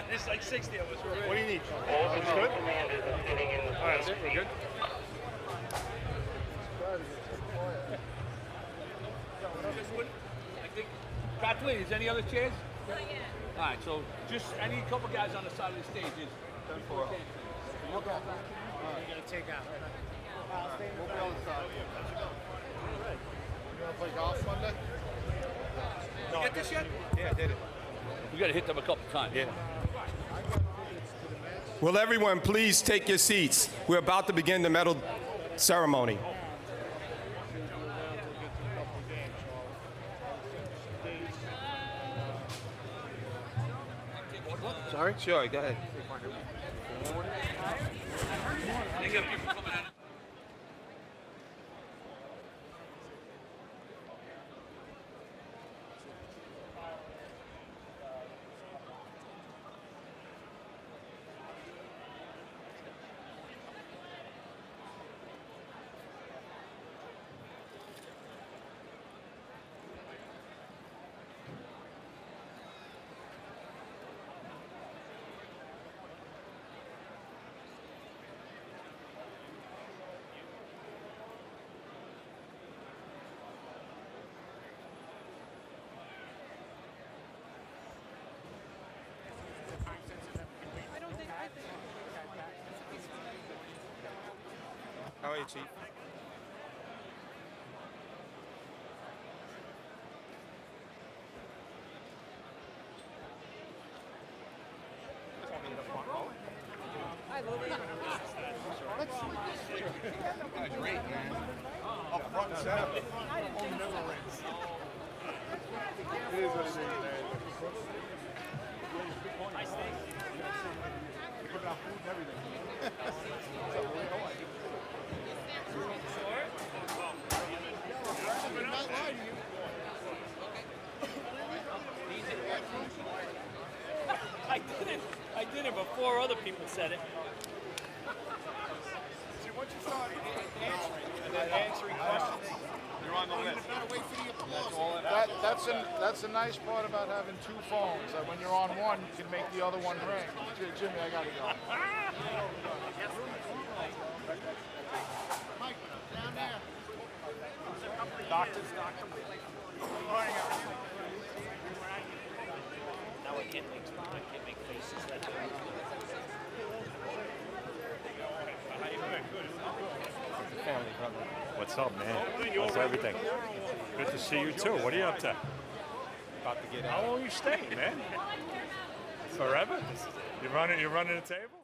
There's like 60 of us. What do you need? That's good? All right, we're good. I think, Kathleen, is any other chairs? Not yet. All right, so just I need a couple guys on the side of the stage. Is 10-4. You're going to take out. We'll be on the side. You want to play golf Monday? No, get this yet? Yeah, I did it. We got to hit them a couple times. Yeah. Will everyone please take your seats? We're about to begin the medal ceremony. Sorry? Sure, go ahead. They got people coming in. How are you, Chief? Great, man. Up front and center. It is what it is, man. You put out food and everything. I did it before other people said it. See, once you start answering questions, you're on the list. That's the nice part about having two phones. That when you're on one, you can make the other one ring. Jimmy, I gotta go. Mike, down there. Doctor. Now I can't make faces. Family, brother. What's up, man? How's everything? Good to see you too. What are you up to? About to get How out. long are you staying, man? Forever? You're running the table?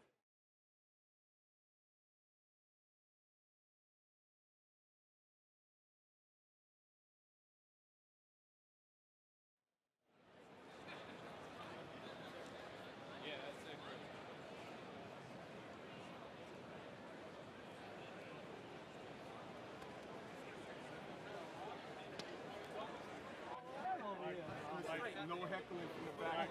No heckling from the back.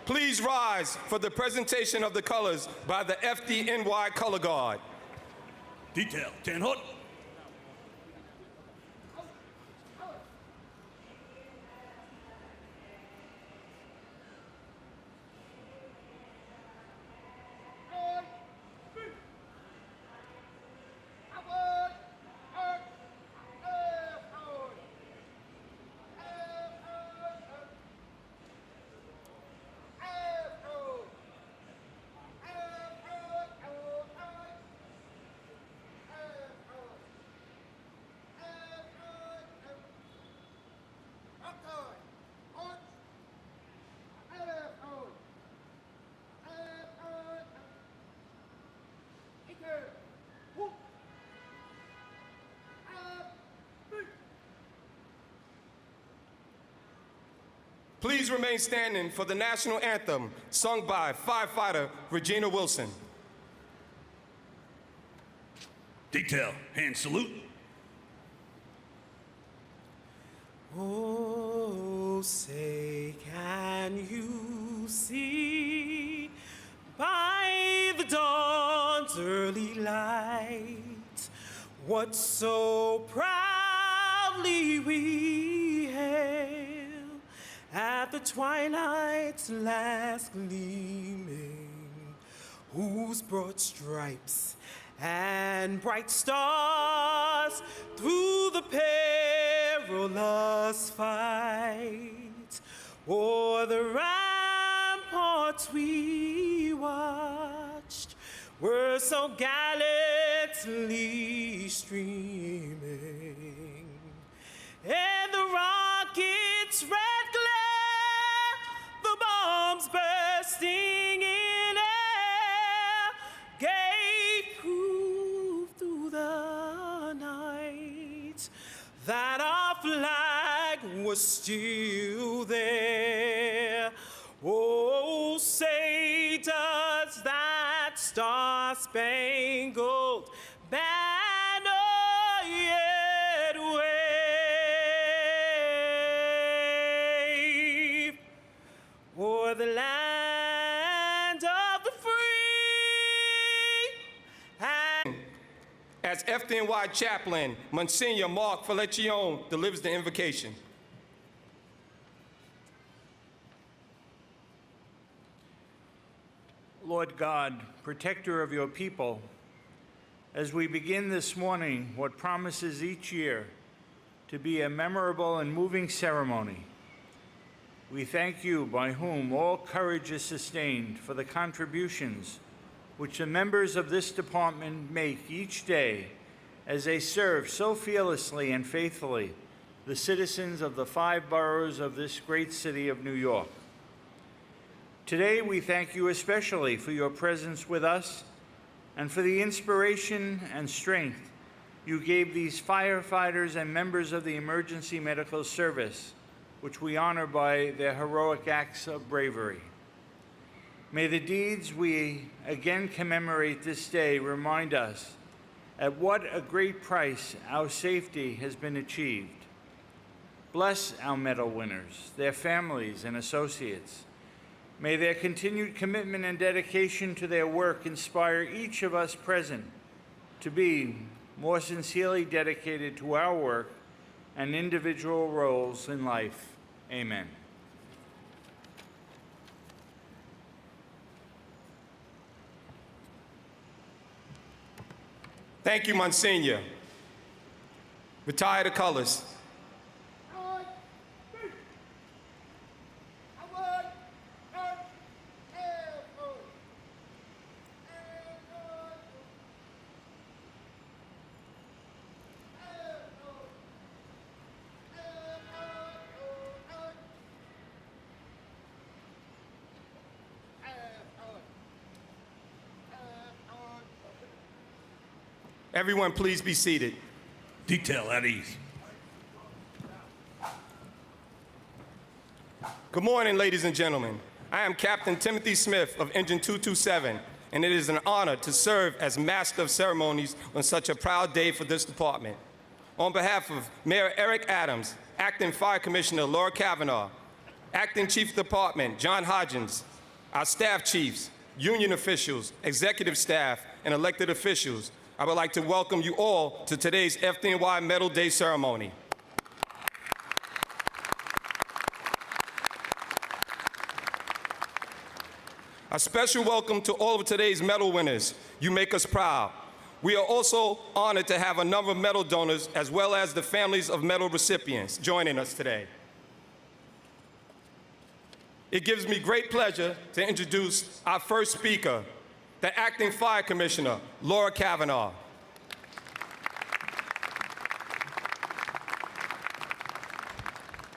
Please rise for the presentation of the colors by the FDNY Color Guard. Detail, 10 hot. Please remain standing for the national anthem sung by Firefighter Regina Wilson. Detail, hand salute. Oh, say, can you see by the dawn's early light what so proudly we hailed at the twilight's last gleaming, whose broad stripes and bright stars through the perilous fight o'er the ramparts we watched were so gallantly streaming, and the rocket's red glare, the bombs bursting in air, gave proof through the night that our flag was still there. Oh, say does that star-spangled banner yet wave o'er the land of the free? And As FDNY Chaplain, Monsignor Mark Felicione delivers the invocation. Lord God, protector of your people, as we begin this morning what promises each year to be a memorable and moving ceremony, we thank you by whom all courage is sustained for the contributions which the members of this department make each day as they serve so fearlessly and faithfully the citizens of the 5 boroughs of this great city of New York. Today, we thank you especially for your presence with us and for the inspiration and strength you gave these firefighters and members of the emergency medical service, which we honor by their heroic acts of bravery. May the deeds we again commemorate this day remind us at what a great price our safety has been achieved. Bless our medal winners, their families and associates. May their continued commitment and dedication to their work inspire each of us present to be more sincerely dedicated to our work and individual roles in life. Amen. Thank you, Monsignor. Retire the colors. Everyone, please be seated. Detail at ease. Good morning, ladies and gentlemen. I am Captain Timothy Smith of Engine 227, and it is an honor to serve as Master of Ceremonies on such a proud day for this department. On behalf of Mayor Eric Adams, Acting Fire Commissioner Laura Kavanagh, Acting Chief of Department, John Hodgins, our staff chiefs, union officials, executive staff, and elected officials, I would like to welcome you all to today's FDNY Medal Day ceremony. A special welcome to all of today's medal winners. You make us proud. We are also honored to have a number of medal donors as well as the families of medal recipients joining us today. It gives me great pleasure to introduce our first speaker, the Acting Fire Commissioner, Laura Kavanagh.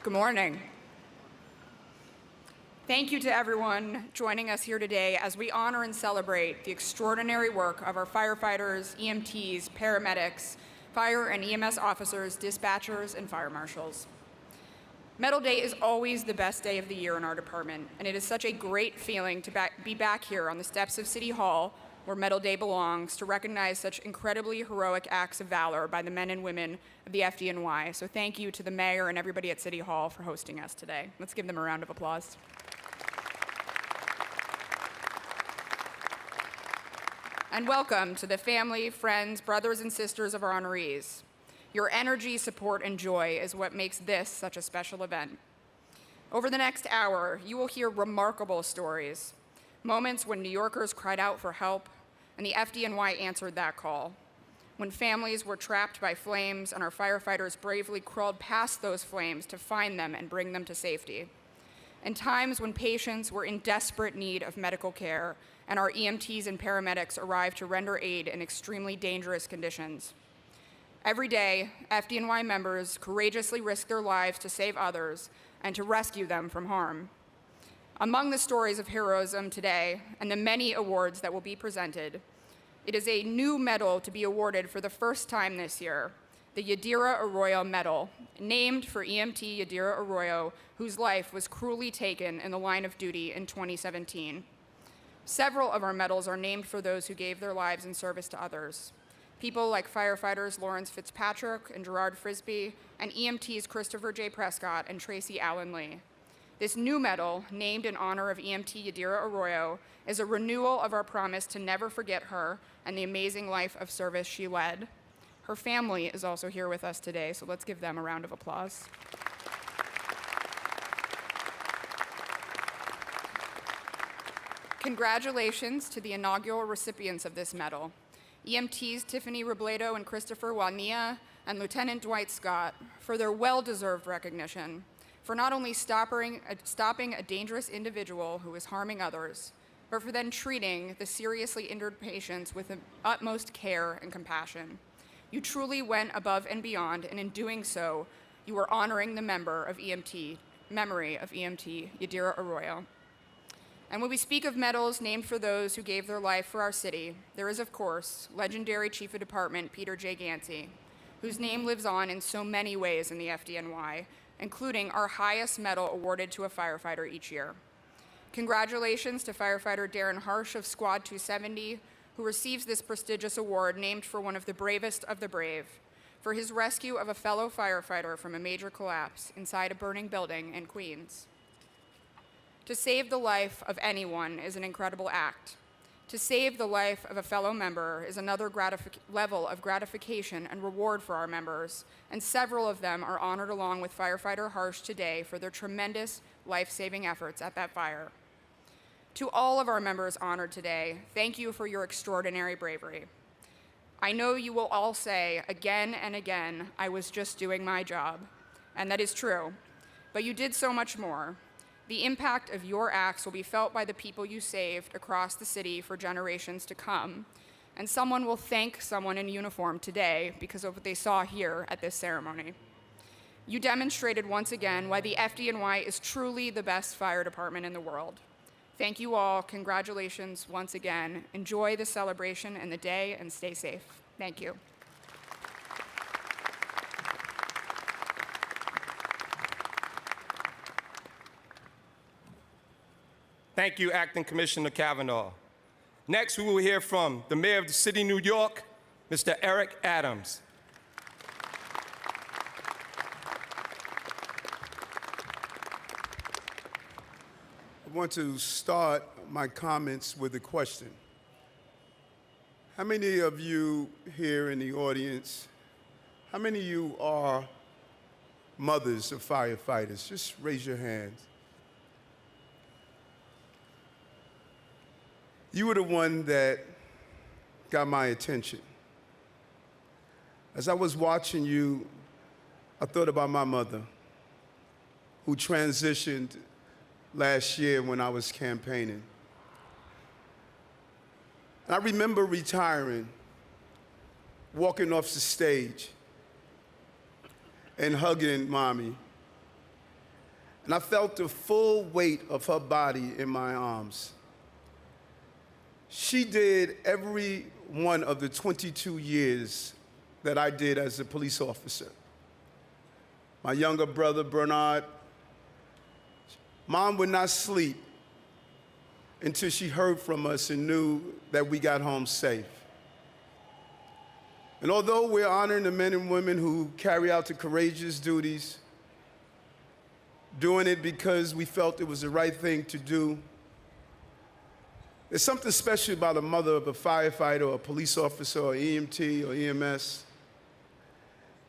Good morning. Thank you to everyone joining us here today as we honor and celebrate the extraordinary work of our firefighters, EMTs, paramedics, fire and EMS officers, dispatchers, and fire marshals. Medal Day is always the best day of the year in our department, and it is such a great feeling to be back here on the steps of City Hall, where Medal Day belongs, to recognize such incredibly heroic acts of valor by the men and women of the FDNY. So thank you to the mayor and everybody at City Hall for hosting us today. Let's give them a round of applause. And welcome to the family, friends, brothers, and sisters of our honorees. Your energy, support, and joy is what makes this such a special event. Over the next hour, you will hear remarkable stories, moments when New Yorkers cried out for help, and the FDNY answered that call, when families were trapped by flames and our firefighters bravely crawled past those flames to find them and bring them to safety, and times when patients were in desperate need of medical care and our EMTs and paramedics arrived to render aid in extremely dangerous conditions. Every day, FDNY members courageously risk their lives to save others and to rescue them from harm. Among the stories of heroism today and the many awards that will be presented, it is a new medal to be awarded for the first time this year, the Yadira Arroyo Medal, named for EMT Yadira Arroyo, whose life was cruelly taken in the line of duty in 2017. Several of our medals are named for those who gave their lives in service to others. People like firefighters Lawrence Fitzpatrick and Gerard Frisbee, and EMTs Christopher J. Prescott and Tracy Allen Lee. This new medal, named in honor of EMT Yadira Arroyo, is a renewal of our promise to never forget her and the amazing life of service she led. Her family is also here with us today, so let's give them a round of applause. Congratulations to the inaugural recipients of this medal, EMTs Tiffany Robledo and Christopher Wania, and Lieutenant Dwight Scott, for their well-deserved recognition, for not only stopping a dangerous individual who is harming others, but for then treating the seriously injured patients with the utmost care and compassion. You truly went above and beyond, and in doing so, you are honoring the memory of EMT Yadira Arroyo. And when we speak of medals named for those who gave their life for our city, there is, of course, legendary Chief of Department Peter J. Gansey, whose name lives on in so many ways in the FDNY, including our highest medal awarded to a firefighter each year. Congratulations to firefighter Daryn Harsh of Squad 270, who receives this prestigious award named for one of the bravest of the brave, for his rescue of a fellow firefighter from a major collapse inside a burning building in Queens. To save the life of anyone is an incredible act. To save the life of a fellow member is another level of gratification and reward for our members, and several of them are honored along with firefighter Harsh today for their tremendous life-saving efforts at that fire. To all of our members honored today, thank you for your extraordinary bravery. I know you will all say again and again, I was just doing my job, and that is true, but you did so much more. The impact of your acts will be felt by the people you saved across the city for generations to come, and someone will thank someone in uniform today because of what they saw here at this ceremony. You demonstrated once again why the FDNY is truly the best fire department in the world. Thank you all. Congratulations once again. Enjoy the celebration and the day, and stay safe. Thank you. Thank you, Acting Commissioner Kavanagh. Next, we will hear from the Mayor of the City of New York, Mr. Eric Adams. want to start my comments with a question. How many of you here in the audience, how many of you are mothers of firefighters? Just raise your hands. You were the one that got my attention. As I was watching you, I thought about my mother, who transitioned last year when I was campaigning. And I remember retiring, walking off the stage, and hugging Mommy. And I felt the full weight of her body in my arms. She did every one of the 22 years that I did as a police officer. My younger brother, Bernard, Mom would not sleep until she heard from us and knew that we got home safe. And although we're honoring the men and women who carry out the courageous duties, doing it because we felt it was the right thing to do, there's something special about a mother of a firefighter or a police officer or EMT or EMS.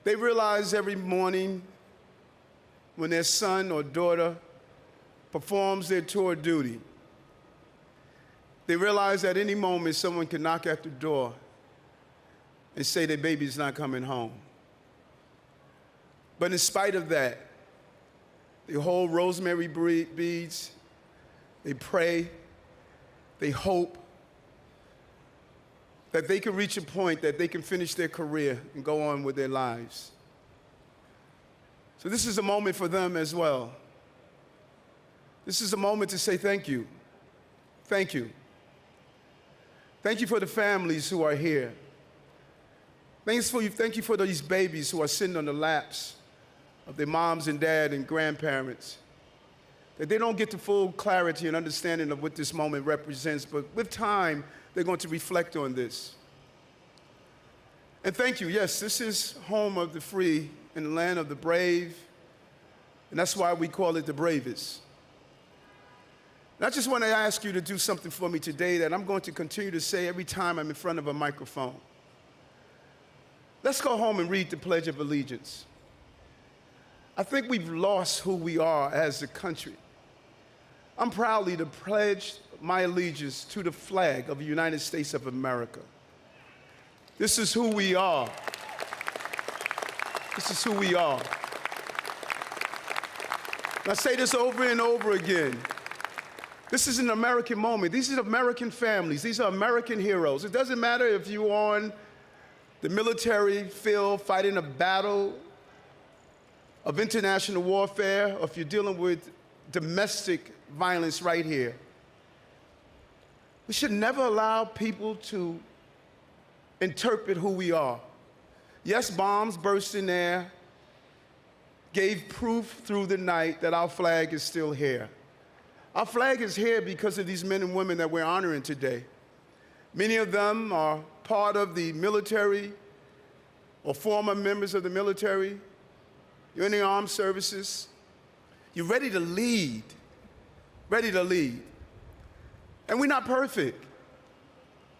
They realize every morning when their son or daughter performs their tour of duty, they realize at any moment someone can knock at the door and say their baby's not coming home. But in spite of that, they hold rosemary beads, they pray, they hope that they can reach a point that they can finish their career and go on with their lives. So this is a moment for them as well. This is a moment to say thank you. Thank you. Thank you for the families who are here. Thank you for these babies who are sitting on the laps of their moms and dad and grandparents. That they don't get the full clarity and understanding of what this moment represents, but with time, they're going to reflect on this. And thank you. Yes, this is home of the free and the land of the brave, and that's why we call it the bravest. And I just want to ask you to do something for me today that I'm going to continue to say every time I'm in front of a microphone. Let's go home and read the Pledge of Allegiance. I think we've lost who we are as a country. I'm proudly to pledge my allegiance to the flag of the United States of America. This is who we are. This is who we are. And I say this over and over again. This is an American moment. These are American families. These are American heroes. It doesn't matter if you're on the military field fighting a battle of international warfare, or if you're dealing with domestic violence right here. We should never allow people to interpret who we are. Yes, bombs burst in air, gave proof through the night that our flag is still here. Our flag is here because of these men and women that we're honoring today. Many of them are part of the military or former members of the military. You're in the armed services. You're ready to lead, ready to lead. And we're not perfect.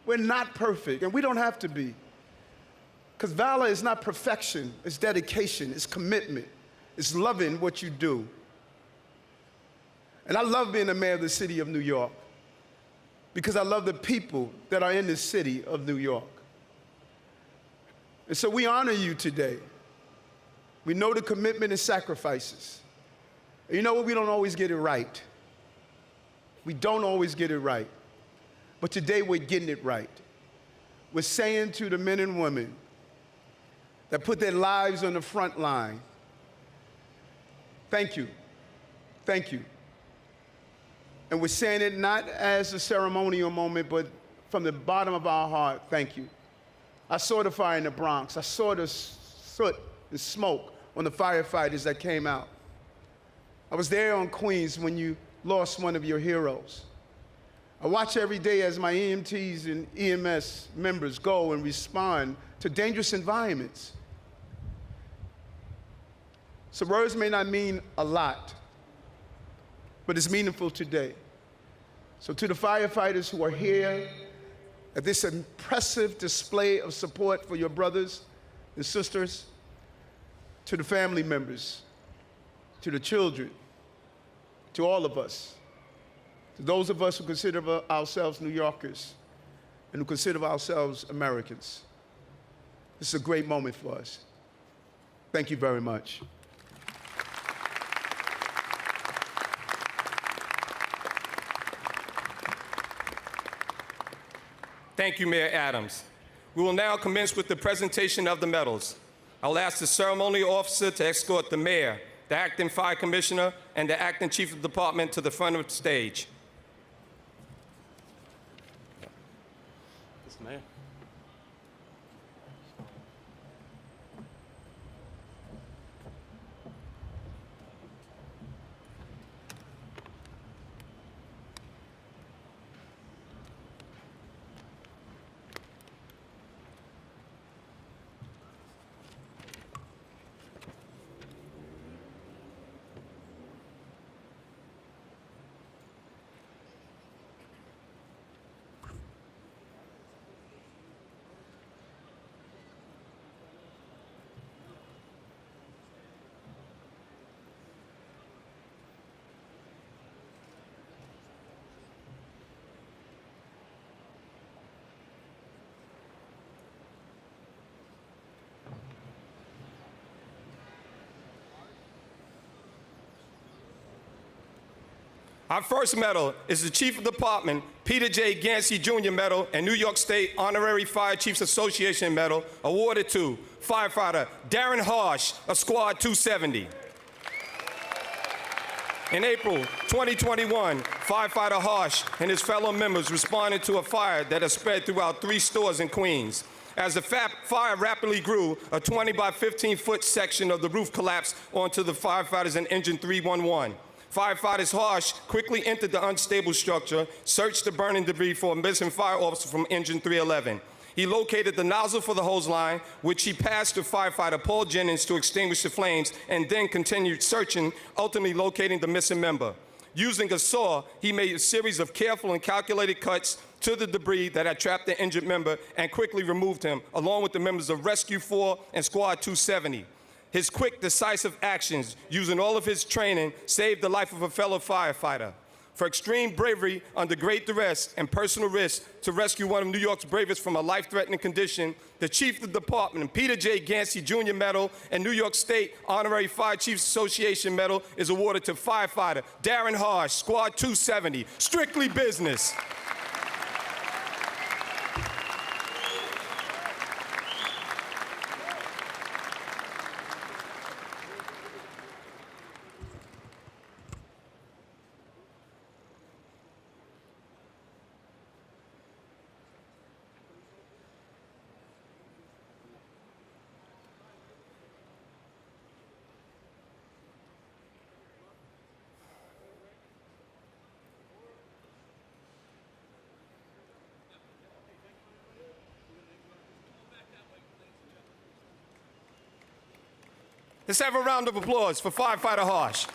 We're not perfect, and we don't have to be. Because valor is not perfection, it's dedication, it's commitment, it's loving what you do. And I love being the mayor of the city of New York because I love the people that are in the city of New York. And so we honor you today. We know the commitment and sacrifices. And you know what? We don't always get it right. We don't always get it right. But today we're getting it right. We're saying to the men and women that put their lives on the front line, thank you, thank you. And we're saying it not as a ceremonial moment, but from the bottom of our heart, thank you. I saw the fire in the Bronx. I saw the soot and smoke on the firefighters that came out. I was there on Queens when you lost one of your heroes. I watch every day as my EMTs and EMS members go and respond to dangerous environments. So words may not mean a lot, but it's meaningful today. So to the firefighters who are here at this impressive display of support for your brothers and sisters, to the family members, to the children, to all of us, to those of us who consider ourselves New Yorkers and who consider ourselves Americans, this is a great moment for us. Thank you very much. Thank you, Mayor Adams. We will now commence with the presentation of the medals. I'll ask the ceremonial officer to escort the mayor, the acting fire commissioner, and the acting chief of department to the front of the stage. This mayor. Our first medal is the Chief of Department, Peter J. Gansey Jr. Medal and New York State Honorary Fire Chiefs Association Medal awarded to Firefighter Daryn Harsh of Squad 270. In April 2021, Firefighter Harsh and his fellow members responded to a fire that had spread throughout 3 stores in Queens. As the fire rapidly grew, a 20 by 15-foot section of the roof collapsed onto the firefighters in Engine 311. Firefighters Harsh quickly entered the unstable structure, searched the burning debris for a missing fire officer from Engine 311. He located the nozzle for the hose line, which he passed to firefighter Paul Jennings to extinguish the flames, and then continued searching, ultimately locating the missing member. Using a saw, he made a series of careful and calculated cuts to the debris that had trapped the injured member and quickly removed him, along with the members of Rescue 4 and Squad 270. His quick, decisive actions, using all of his training, saved the life of a fellow firefighter. For extreme bravery under great duress and personal risk to rescue one of New York's bravest from a life-threatening condition, the Chief of the Department, Peter J. Gansey Jr. Medal and New York State Honorary Fire Chiefs Association Medal is awarded to Firefighter Daryn Harsh, Squad 270. Strictly business. Let's have a round of applause for Firefighter Harsh.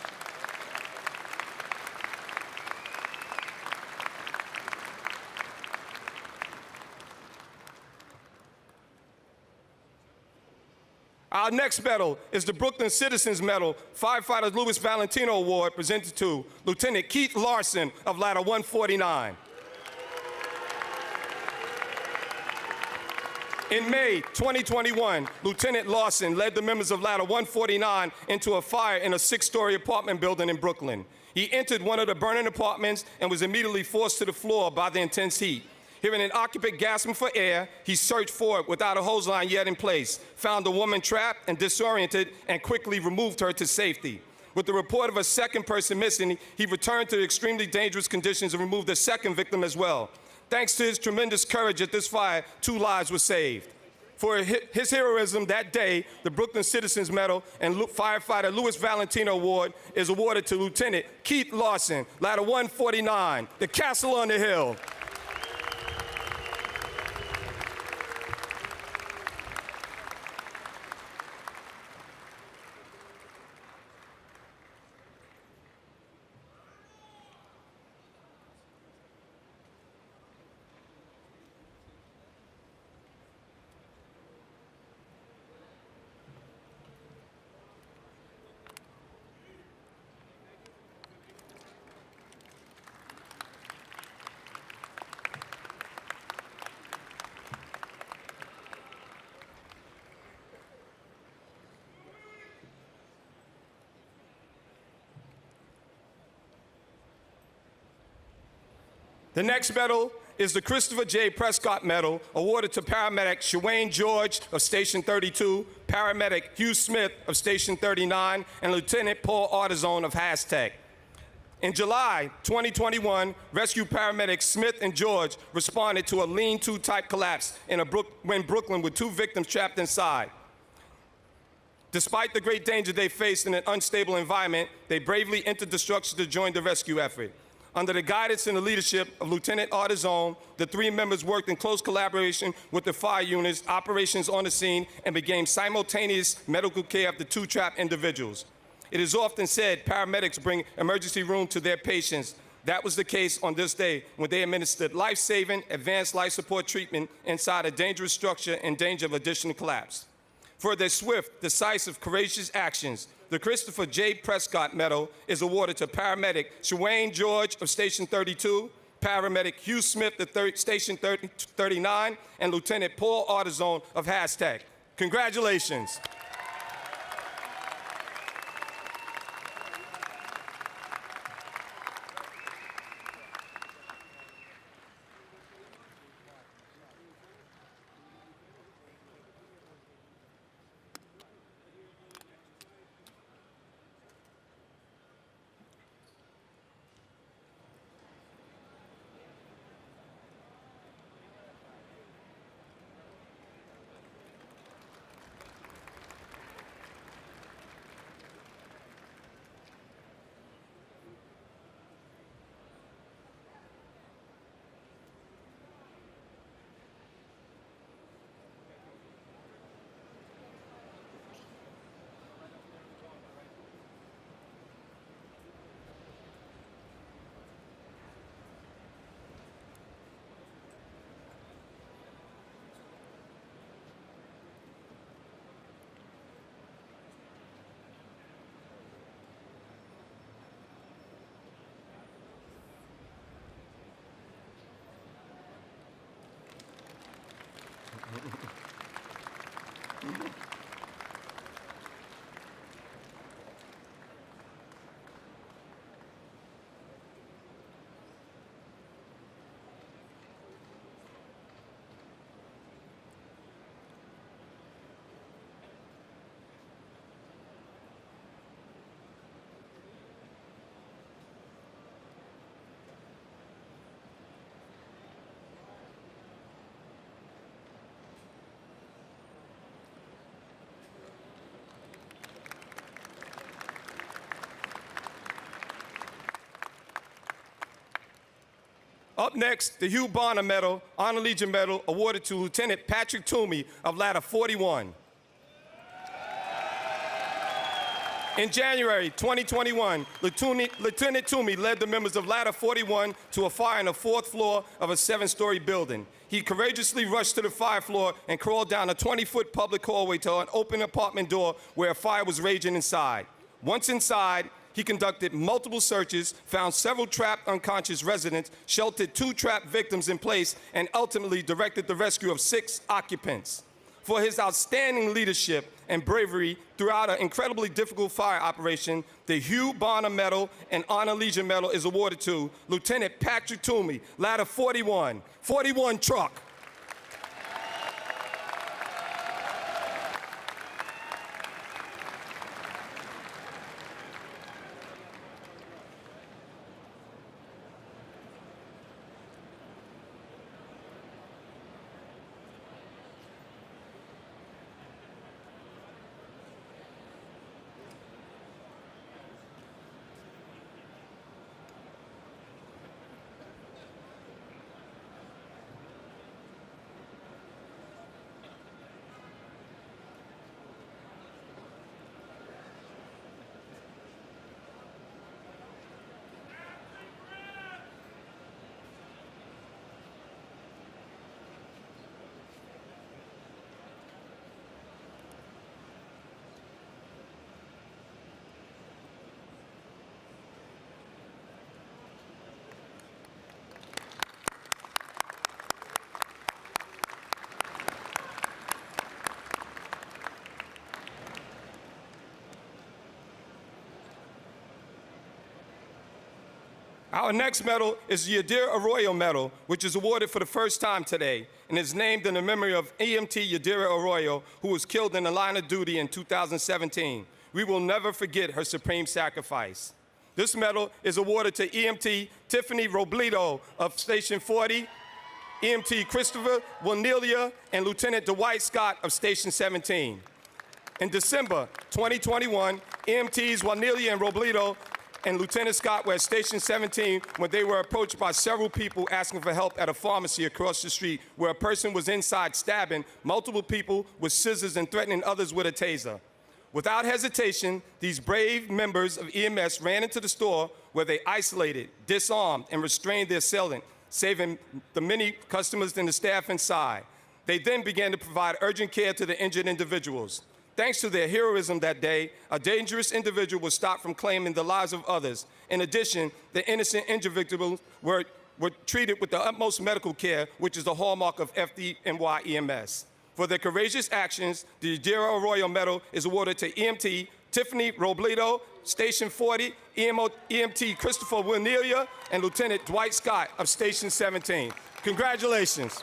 Our next medal is the Brookman Citizens Medal, Firefighter Louis Valentino Award, presented to Lieutenant Keith Larson of Ladder 149. In May 2021, Lieutenant Larson led the members of Ladder 149 into a fire in a 6-story apartment building in Brooklyn. He entered one of the burning apartments and was immediately forced to the floor by the intense heat. Hearing an occupant gasping for air, he searched for it without a hose line yet in place, found the woman trapped and disoriented, and quickly removed her to safety. With the report of a second person missing, he returned to extremely dangerous conditions and removed the second victim as well. Thanks to his tremendous courage at this fire, 2 lives were saved. For his heroism that day, the Brooklyn Citizens Medal and Firefighter Louis Valentino Award is awarded to Lieutenant Keith Larson, Ladder 149, the Castle on the Hill. The next medal is the Christopher J. Prescott Medal, awarded to paramedic Shawayne George of Station 32, paramedic Hugh Smith of Station 39, and Lieutenant Paul Artizone of Hashtag. In July 2021, rescue paramedics Smith and George responded to a lean-to type collapse in Brooklyn with 2 victims trapped inside. Despite the great danger they faced in an unstable environment, they bravely entered the structure to join the rescue effort. Under the guidance and the leadership of Lieutenant Artizone, the 3 members worked in close collaboration with the fire units, operations on the scene, and began simultaneous medical care of the 2 trapped individuals. It is often said paramedics bring emergency room to their patients. That was the case on this day when they administered life-saving, advanced life support treatment inside a dangerous structure in danger of additional collapse. For their swift, decisive, courageous actions, the Christopher J. Prescott Medal is awarded to paramedic Shawayne George of Station 32, paramedic Hugh Smith of Station 39, and Lieutenant Paul Artizone of Hashtag. Congratulations. Up next, the Hugh Bonner Medal, Honor Legion Medal, awarded to Lieutenant Patrick Toomey of Ladder 41. In January 2021, Lieutenant Toomey led the members of Ladder 41 to a fire on the 4th floor of a 7-story building. He courageously rushed to the fire floor and crawled down a 20-foot public hallway to an open apartment door where a fire was raging inside. Once inside, he conducted multiple searches, found several trapped unconscious residents, sheltered 2 trapped victims in place, and ultimately directed the rescue of 6 occupants. For his outstanding leadership and bravery throughout an incredibly difficult fire operation, the Hugh Bonner Medal and Honor Legion Medal is awarded to Lieutenant Patrick Toomey, Ladder 41, 41 truck. Our next medal is the Yadira Arroyo Medal, which is awarded for the first time today and is named in the memory of EMT Yadira Arroyo, who was killed in the line of duty in 2017. We will never forget her supreme sacrifice. This medal is awarded to EMT Tiffany Robledo of Station 40, EMT Christopher Wilnelia, and Lieutenant Dwight Scott of Station 17. In December 2021, EMTs Wilnelia and Robledo and Lieutenant Scott were at Station 17 when they were approached by several people asking for help at a pharmacy across the street where a person was inside stabbing multiple people with scissors and threatening others with a taser. Without hesitation, these brave members of EMS ran into the store where they isolated, disarmed, and restrained the assailant, saving the many customers and the staff inside. They then began to provide urgent care to the injured individuals. Thanks to their heroism that day, a dangerous individual was stopped from claiming the lives of others. In addition, the innocent injured victims were treated with the utmost medical care, which is the hallmark of FDNY EMS. For their courageous actions, the Yadira Arroyo Medal is awarded to EMT Tiffany Robledo, Station 40, EMT Christopher Wilnelia, and Lieutenant Dwight Scott of Station 17. Congratulations.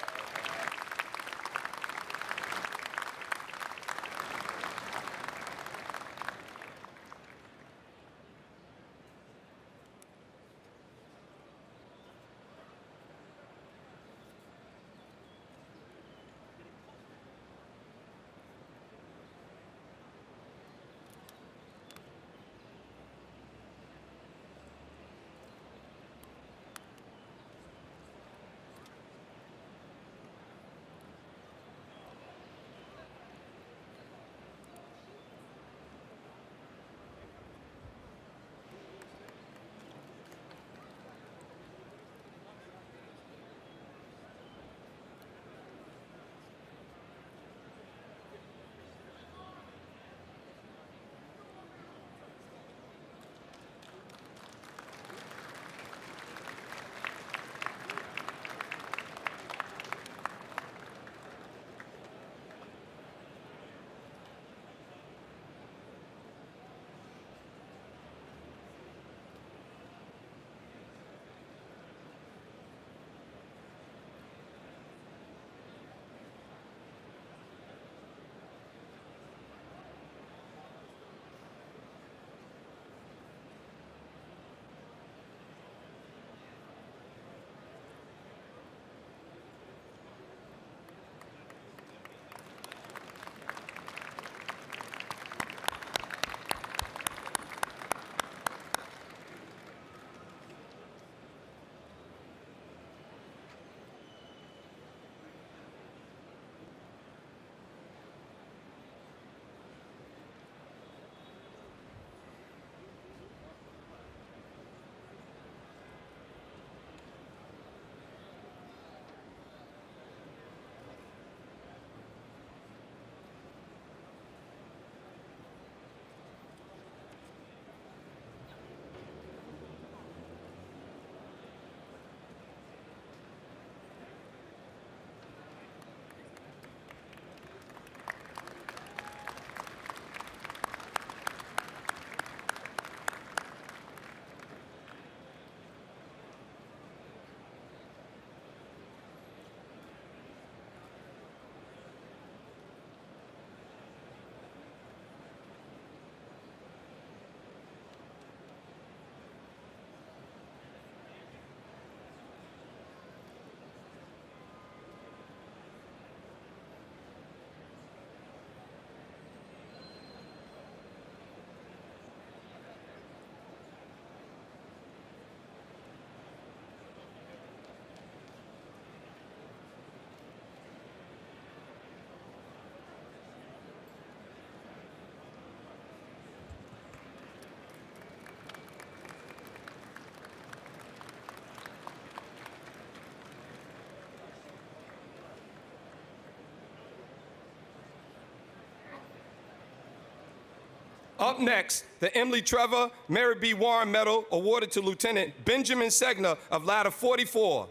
Up next, the Emily Trevor Mary B. Warren Medal awarded to Lieutenant Benjamin Segner of Ladder 44.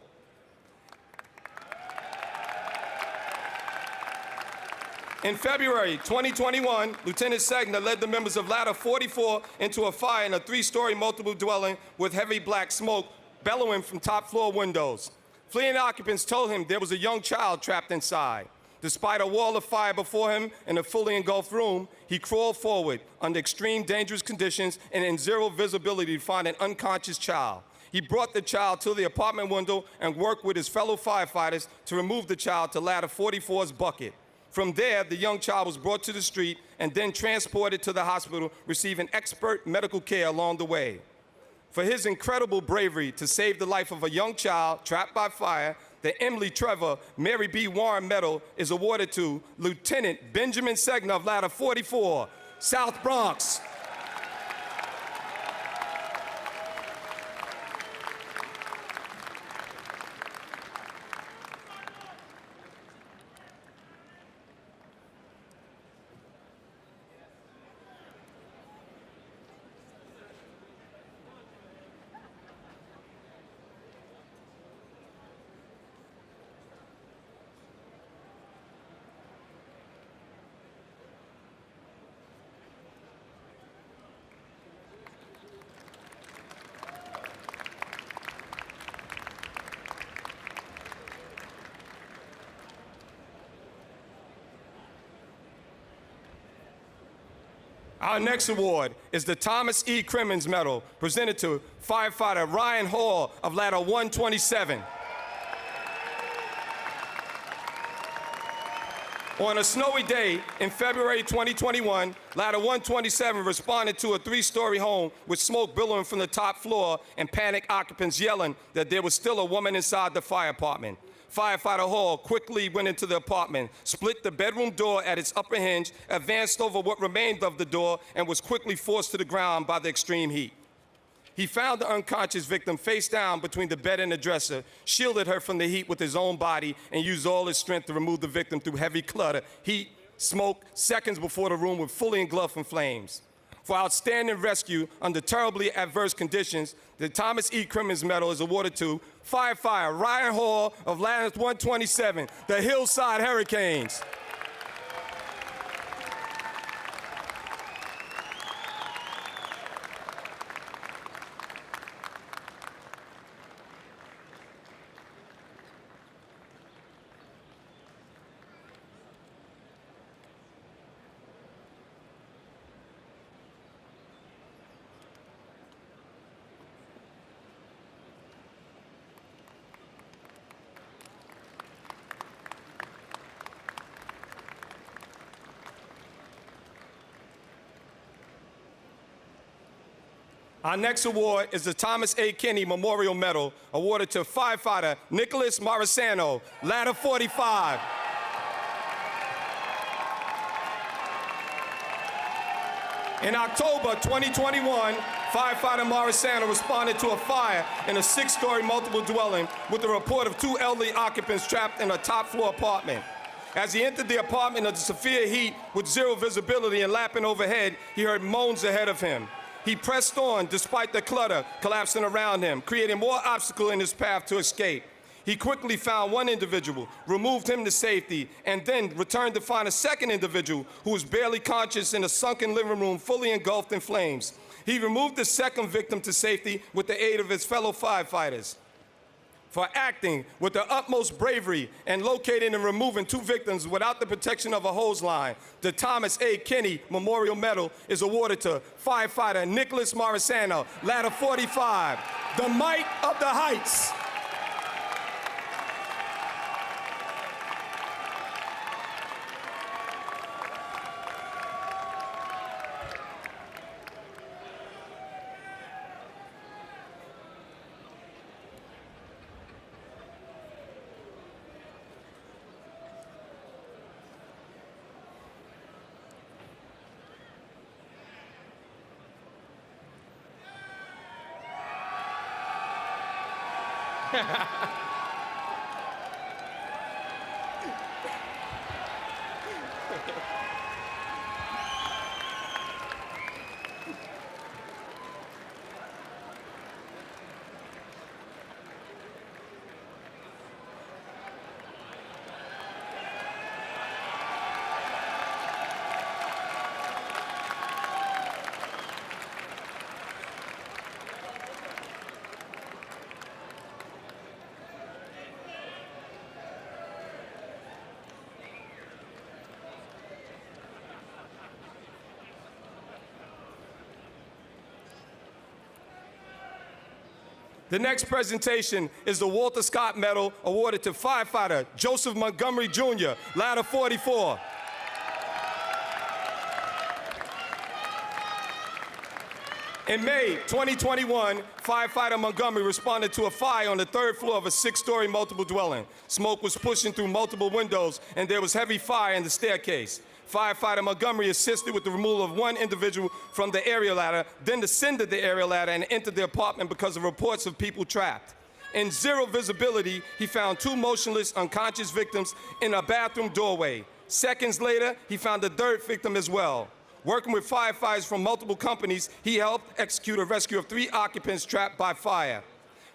In February 2021, Lieutenant Segner led the members of Ladder 44 into a fire in a 3-story multiple dwelling with heavy black smoke bellowing from top floor windows. Fleeing occupants told him there was a young child trapped inside. Despite a wall of fire before him in a fully engulfed room, he crawled forward under extreme dangerous conditions and in zero visibility to find an unconscious child. He brought the child to the apartment window and worked with his fellow firefighters to remove the child to Ladder 44's bucket. From there, the young child was brought to the street and then transported to the hospital, receiving expert medical care along the way. For his incredible bravery to save the life of a young child trapped by fire, the Emily Trevor Mary B. Warren Medal is awarded to Lieutenant Benjamin Segner of Ladder 44, South Bronx. Our next award is the Thomas E. Crimmins Medal, presented to Firefighter Ryan Hall of Ladder 127. On a snowy day in February 2021, Ladder 127 responded to a 3-story home with smoke billowing from the top floor and panicked occupants yelling that there was still a woman inside the fire apartment. Firefighter Hall quickly went into the apartment, split the bedroom door at its upper hinge, advanced over what remained of the door, and was quickly forced to the ground by the extreme heat. He found the unconscious victim face down between the bed and the dresser, shielded her from the heat with his own body, and used all his strength to remove the victim through heavy clutter, heat, smoke, seconds before the room was fully engulfed in flames. For outstanding rescue under terribly adverse conditions, the Thomas E. Crimmins Medal is awarded to Firefighter Ryan Hall of Ladder 127, the Hillside Hurricanes. Our next award is the Thomas A. Kinney Memorial Medal, awarded to Firefighter Nicholas Marisano, Ladder 45. In October 2021, Firefighter Marisano responded to a fire in a 6-story multiple dwelling with the report of 2 elderly occupants trapped in a top-floor apartment. As he entered the apartment under severe heat with zero visibility and lapping overhead, he heard moans ahead of him. He pressed on despite the clutter collapsing around him, creating more obstacle in his path to escape. He quickly found one individual, removed him to safety, and then returned to find a second individual who was barely conscious in a sunken living room fully engulfed in flames. He removed the second victim to safety with the aid of his fellow firefighters. For acting with the utmost bravery and locating and removing 2 victims without the protection of a hose line, the Thomas A. Kinney Memorial Medal is awarded to Firefighter Nicholas Marisano, Ladder 45, the Might of the Heights. The next presentation is the Walter Scott Medal awarded to Firefighter Joseph Montgomery Jr., Ladder 44. In May 2021, Firefighter Montgomery responded to a fire on the 3rd floor of a 6-story multiple dwelling. Smoke was pushing through multiple windows, and there was heavy fire in the staircase. Firefighter Montgomery assisted with the removal of one individual from the area ladder, then descended the area ladder and entered the apartment because of reports of people trapped. In zero visibility, he found 2 motionless, unconscious victims in a bathroom doorway. Seconds later, he found a 3rd victim as well. Working with firefighters from multiple companies, he helped execute a rescue of 3 occupants trapped by fire.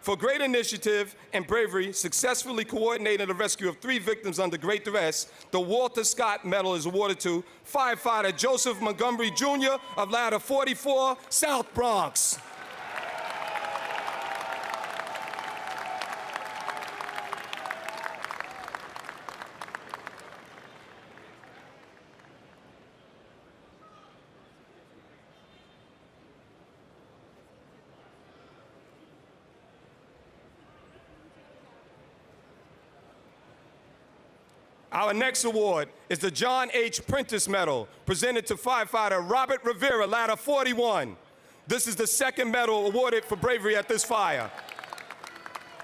For great initiative and bravery, successfully coordinating the rescue of 3 victims under great duress, the Walter Scott Medal is awarded to Firefighter Joseph Montgomery Jr. of Ladder 44, South Bronx. Our next award is the John H. Prentice Medal, presented to Firefighter Robert Rivera, Ladder 41. This is the 2nd medal awarded for bravery at this fire.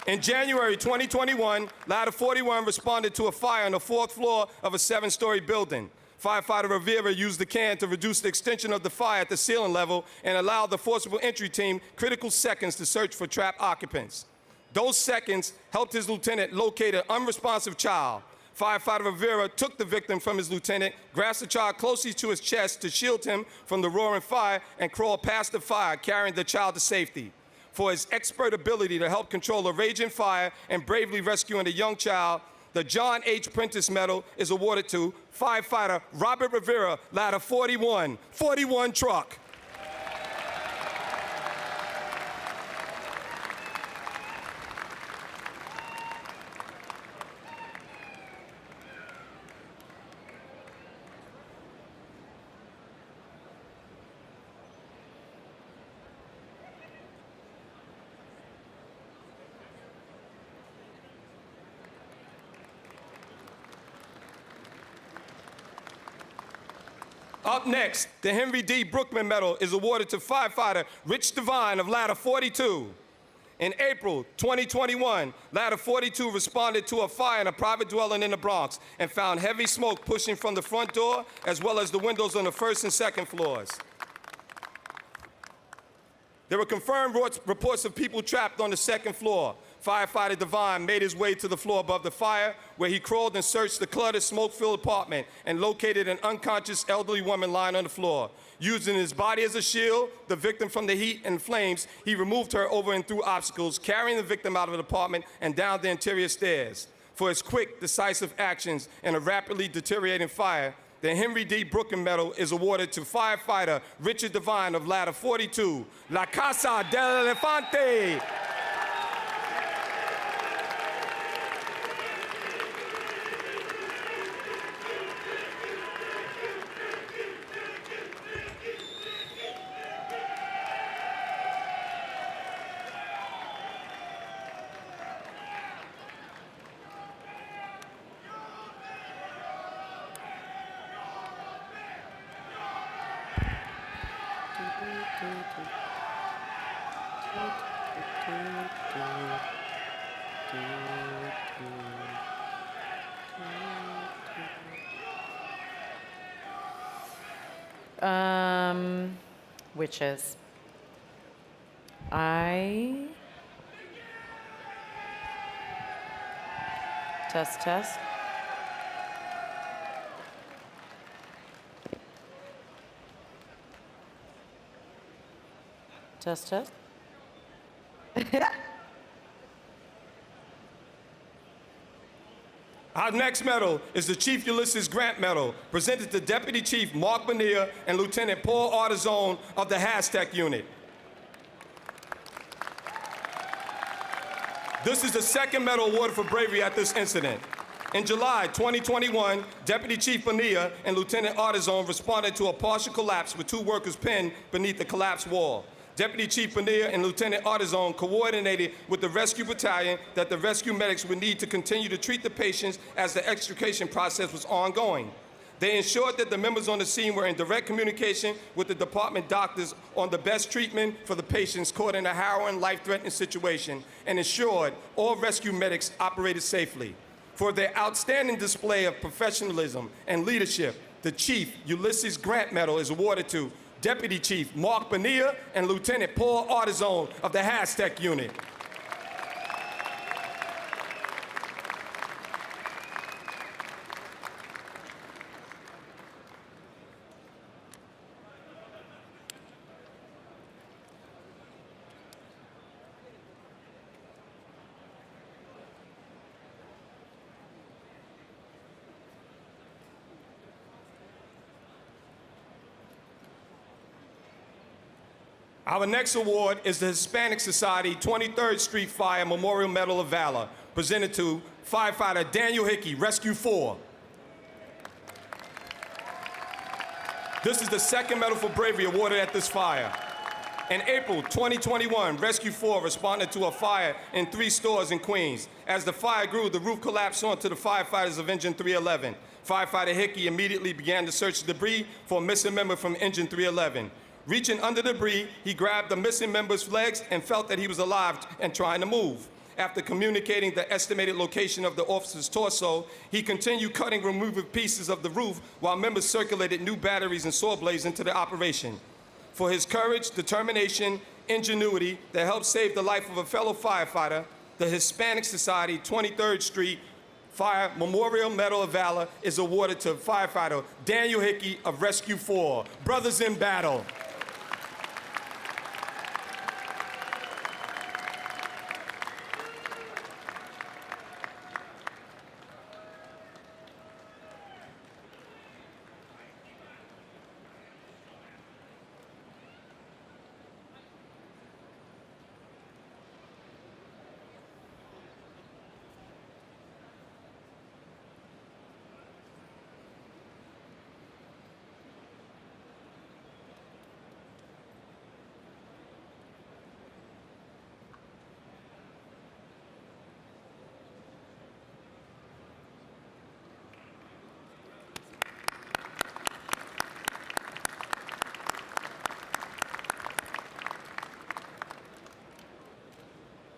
In January 2021, Ladder 41 responded to a fire on the 4th floor of a 7-story building. Firefighter Rivera used the can to reduce the extension of the fire at the ceiling level and allowed the forcible entry team critical seconds to search for trapped occupants. Those seconds helped his lieutenant locate an unresponsive child. Firefighter Rivera took the victim from his lieutenant, grasped the child closely to his chest to shield him from the roaring fire, and crawled past the fire, carrying the child to safety. For his expert ability to help control a raging fire and bravely rescuing a young child, the John H. Prentice Medal is awarded to Firefighter Robert Rivera, Ladder 41, 41 truck. Up next, the Henry D. Brookman Medal is awarded to Firefighter Rich Devine of Ladder 42. In April 2021, Ladder 42 responded to a fire in a private dwelling in the Bronx and found heavy smoke pushing from the front door as well as the windows on the 1st and 2nd floors. There were confirmed reports of people trapped on the 2nd floor. Firefighter Devine made his way to the floor above the fire, where he crawled and searched the cluttered, smoke-filled apartment and located an unconscious elderly woman lying on the floor. Using his body as a shield, the victim from the heat and flames, he removed her over and through obstacles, carrying the victim out of the apartment and down the interior stairs. For his quick, decisive actions in a rapidly deteriorating fire, the Henry D. Brookman Medal is awarded to Firefighter Richard Devine of Ladder 42, La Casa del Elefante. Witches. I test. Test. Our next medal is the Chief Ulysses Grant Medal, presented to Deputy Chief Mark Bonilla and Lieutenant Paul Artizone of the Hashtag Unit. This is the 2nd medal awarded for bravery at this incident. In July 2021, Deputy Chief Bonilla and Lieutenant Artizone responded to a partial collapse with 2 workers pinned beneath the collapsed wall. Deputy Chief Bonilla and Lieutenant Artizone coordinated with the rescue battalion that the rescue medics would need to continue to treat the patients as the extrication process was ongoing. They ensured that the members on the scene were in direct communication with the department doctors on the best treatment for the patients caught in a harrowing, life-threatening situation, and ensured all rescue medics operated safely. For their outstanding display of professionalism and leadership, the Chief Ulysses Grant Medal is awarded to Deputy Chief Mark Bonilla and Lieutenant Paul Artizone of the Hashtag Unit. Our next award is the Hispanic Society 23rd Street Fire Memorial Medal of Valor, presented to Firefighter Daniel Hickey, Rescue 4. This is the second Medal for Bravery awarded at this fire. In April 2021, Rescue 4 responded to a fire in 3 stores in Queens. As the fire grew, the roof collapsed onto the firefighters of Engine 311. Firefighter Hickey immediately began to search the debris for a missing member from Engine 311. Reaching under the debris, he grabbed the missing member's legs and felt that he was alive and trying to move. After communicating the estimated location of the officer's torso, he continued cutting and removing pieces of the roof while members circulated new batteries and saw blades into the operation. For his courage, determination, ingenuity that helped save the life of a fellow firefighter, the Hispanic Society 23rd Street Fire Memorial Medal of Valor is awarded to firefighter Daniel Hickey of Rescue 4, Brothers in Battle.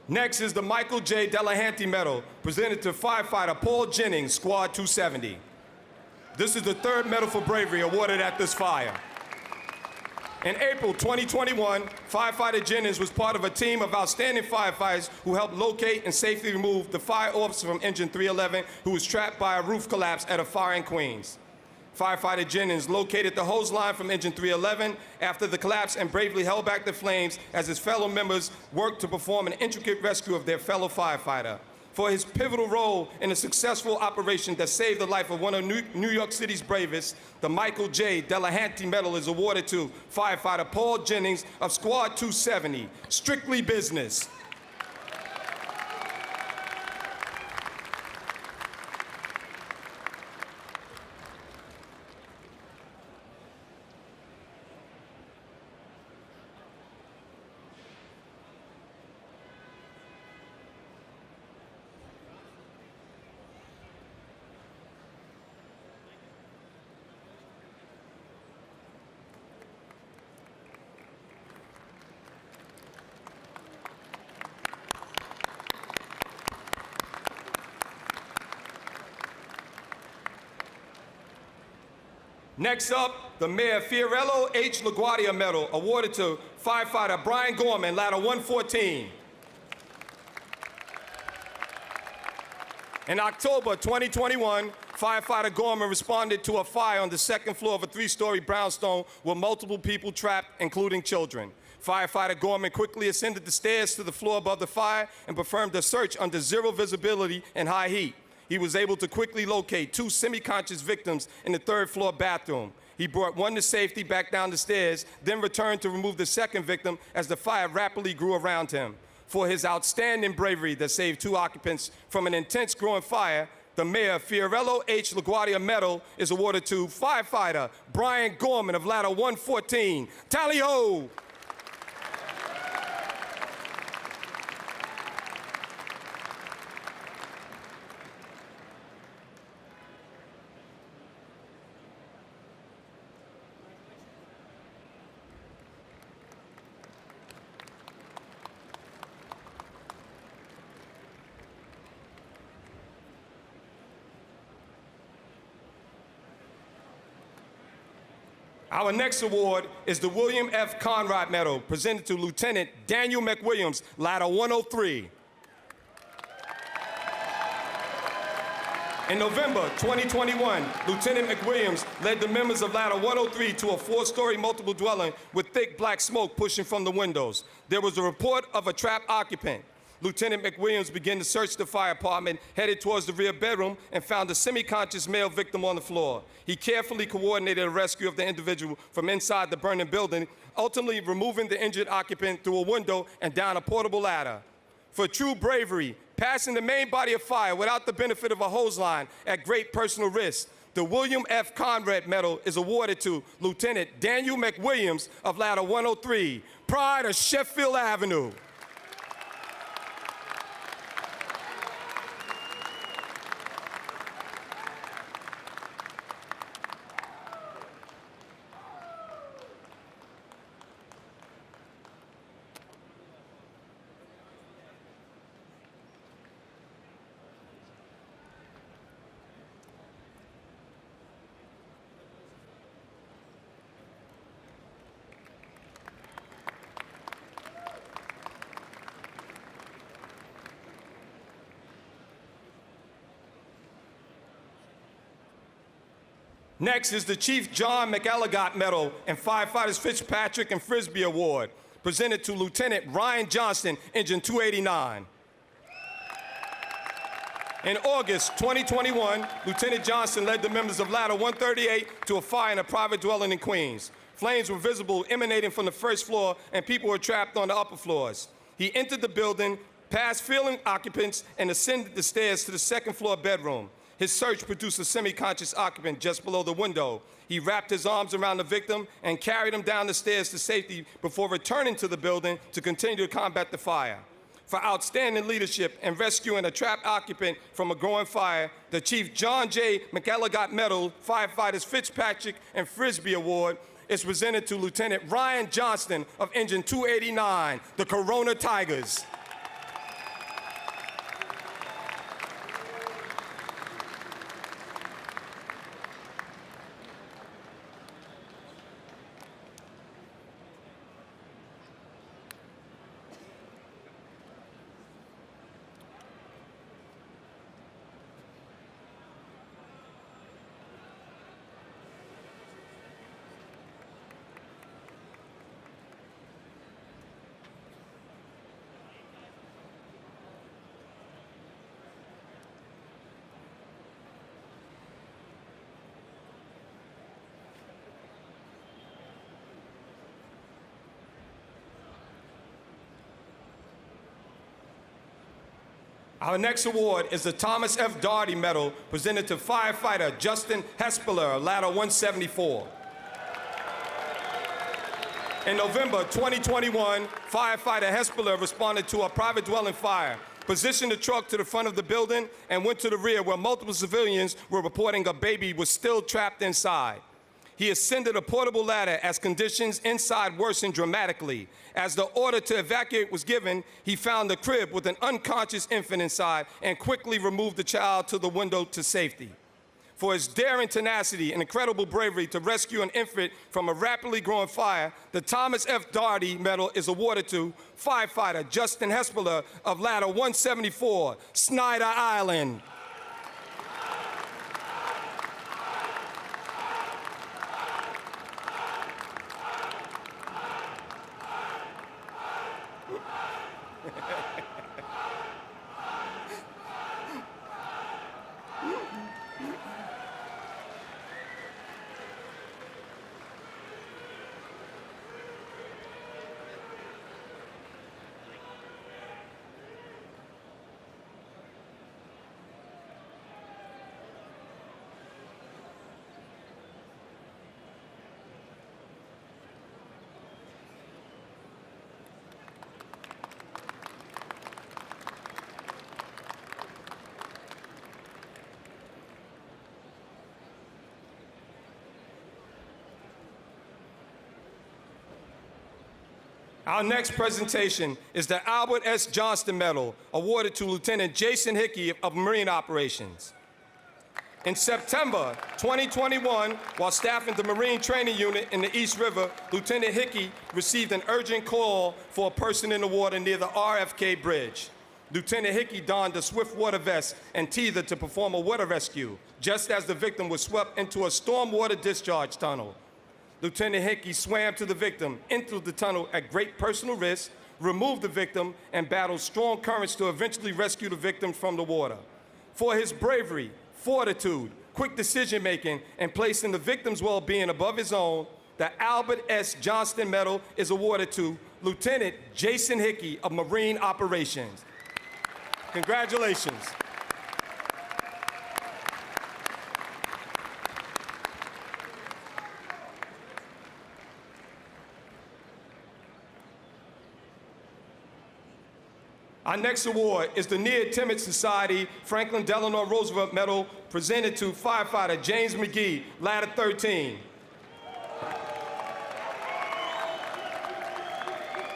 Next is the Michael J. Delahanty Medal, presented to firefighter Paul Jennings, Squad 270. This is the third Medal for Bravery awarded at this fire. In April 2021, firefighter Jennings was part of a team of outstanding firefighters who helped locate and safely remove the fire officer from Engine 311 who was trapped by a roof collapse at a fire in Queens. Firefighter Jennings located the hose line from Engine 311 after the collapse and bravely held back the flames as his fellow members worked to perform an intricate rescue of their fellow firefighter. For his pivotal role in a successful operation that saved the life of one of New York City's bravest, the Michael J. Delahanty Medal is awarded to firefighter Paul Jennings of Squad 270. Strictly business. Next up, the Mayor Fiorello H. LaGuardia Medal, awarded to firefighter Brian Gorman, Ladder 114. In October 2021, firefighter Gorman responded to a fire on the second floor of a 3-story brownstone with multiple people trapped, including children. Firefighter Gorman quickly ascended the stairs to the floor above the fire and performed a search under zero visibility and high heat. He was able to quickly locate 2 semi-conscious victims in the 3rd floor bathroom. He brought one to safety back down the stairs, then returned to remove the second victim as the fire rapidly grew around him. For his outstanding bravery that saved 2 occupants from an intense growing fire, the Mayor Fiorello H. LaGuardia Medal is awarded to firefighter Brian Gorman of Ladder 114. Tally ho! Our next award is the William F. Conrad Medal, presented to Lieutenant Daniel McWilliams, Ladder 103. In November 2021, Lieutenant McWilliams led the members of Ladder 103 to a 4-story multiple dwelling with thick black smoke pushing from the windows. There was a report of a trapped occupant. Lieutenant McWilliams began to search the fire department, headed towards the rear bedroom, and found a semi-conscious male victim on the floor. He carefully coordinated a rescue of the individual from inside the burning building, ultimately removing the injured occupant through a window and down a portable ladder. For true bravery, passing the main body of fire without the benefit of a hose line at great personal risk, the William F. Conrad Medal is awarded to Lieutenant Daniel McWilliams of Ladder 103, Pride of Sheffield Avenue. Next is the Chief John McElligott Medal and Firefighters Fitzpatrick and Frisbee Award, presented to Lieutenant Ryan Johnston, Engine 289. In August 2021, Lieutenant Johnston led the members of Ladder 138 to a fire in a private dwelling in Queens. Flames were visible emanating from the first floor, and people were trapped on the upper floors. He entered the building, passed feeling occupants, and ascended the stairs to the second-floor bedroom. His search produced a semi-conscious occupant just below the window. He wrapped his arms around the victim and carried him down the stairs to safety before returning to the building to continue to combat the fire. For outstanding leadership and rescuing a trapped occupant from a growing fire, the Chief John J. McElligott Medal, Firefighters Fitzpatrick and Frisbee Award is presented to Lieutenant Ryan Johnston of Engine 289, the Corona Tigers. Our next award is the Thomas F. Doherty Medal, presented to Firefighter Justin Hespeler, Ladder 174. In November 2021, Firefighter Hespeler responded to a private dwelling fire, positioned the truck to the front of the building, and went to the rear where multiple civilians were reporting a baby was still trapped inside. He ascended a portable ladder as conditions inside worsened dramatically. As the order to evacuate was given, he found the crib with an unconscious infant inside and quickly removed the child to the window to safety. For his daring tenacity and incredible bravery to rescue an infant from a rapidly growing fire, the Thomas F. Doherty Medal is awarded to Firefighter Justin Hespeler of Ladder 174, Snyder Island. Our next presentation is the Albert S. Johnston Medal, awarded to Lieutenant Jason Hickey of Marine Operations. In September 2021, while staffing the Marine Training Unit in the East River, Lieutenant Hickey received an urgent call for a person in the water near the RFK Bridge. Lieutenant Hickey donned a swift water vest and tethered to perform a water rescue, just as the victim was swept into a stormwater discharge tunnel. Lieutenant Hickey swam to the victim, entered the tunnel at great personal risk, removed the victim, and battled strong currents to eventually rescue the victim from the water. For his bravery, fortitude, quick decision-making, and placing the victim's well-being above his own, the Albert S. Johnston Medal is awarded to Lieutenant Jason Hickey of Marine Operations. Congratulations. Our next award is the Near Timid Society Franklin Delano Roosevelt Medal, presented to firefighter James McGee, ladder 13.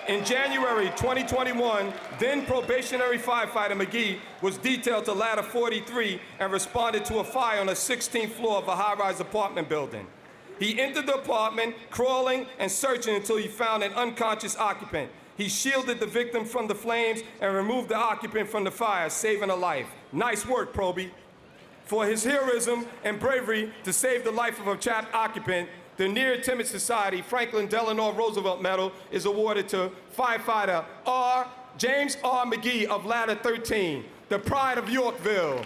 In January 2021, then probationary firefighter McGee was detailed to ladder 43 and responded to a fire on the 16th floor of a high-rise apartment building. He entered the apartment, crawling and searching until he found an unconscious occupant. He shielded the victim from the flames and removed the occupant from the fire, saving a life. Nice work, Proby. For his heroism and bravery to save the life of a trapped occupant, the Near Timid Society Franklin Delano Roosevelt Medal is awarded to firefighter James R. McGee of ladder 13, the pride of Yorkville.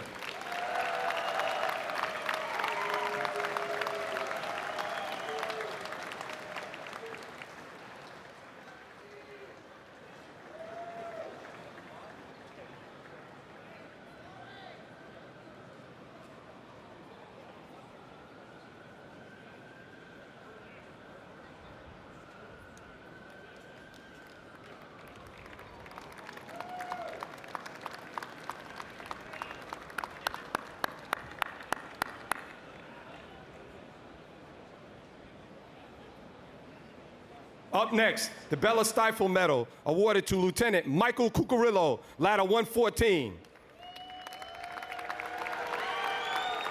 Up next, the Bella Stifle Medal, awarded to Lieutenant Michael Cucurillo, ladder 114.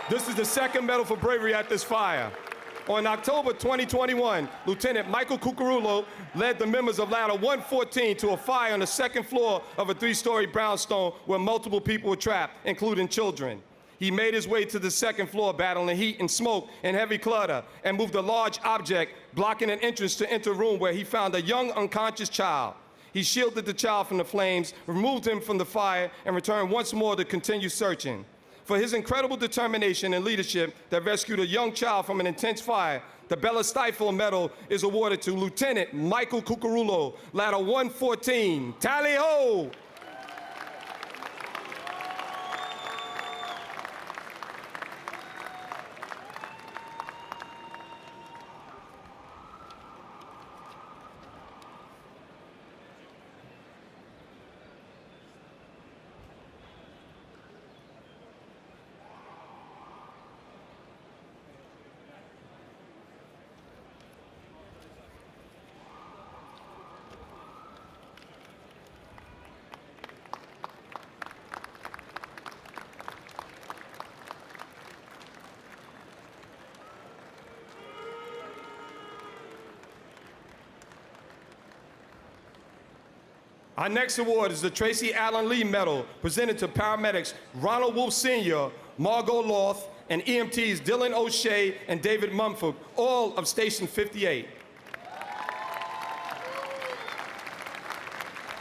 This is the second medal for bravery at this fire. On October 2021, Lieutenant Michael Cucurillo led the members of ladder 114 to a fire on the second floor of a 3-story brownstone where multiple people were trapped, including children. He made his way to the second floor, battling heat and smoke and heavy clutter, and moved a large object, blocking an entrance to enter a room where he found a young unconscious child. He shielded the child from the flames, removed him from the fire, and returned once more to continue searching. For his incredible determination and leadership that rescued a young child from an intense fire, the Bella Stifle Medal is awarded to Lieutenant Michael Cucurillo, ladder 114. Tally ho! Our next award is the Tracy Allen Lee Medal, presented to paramedics Ronald Wolf Sr., Margot Loth, and EMTs Dylan O'Shea and David Mumford, all of Station 58.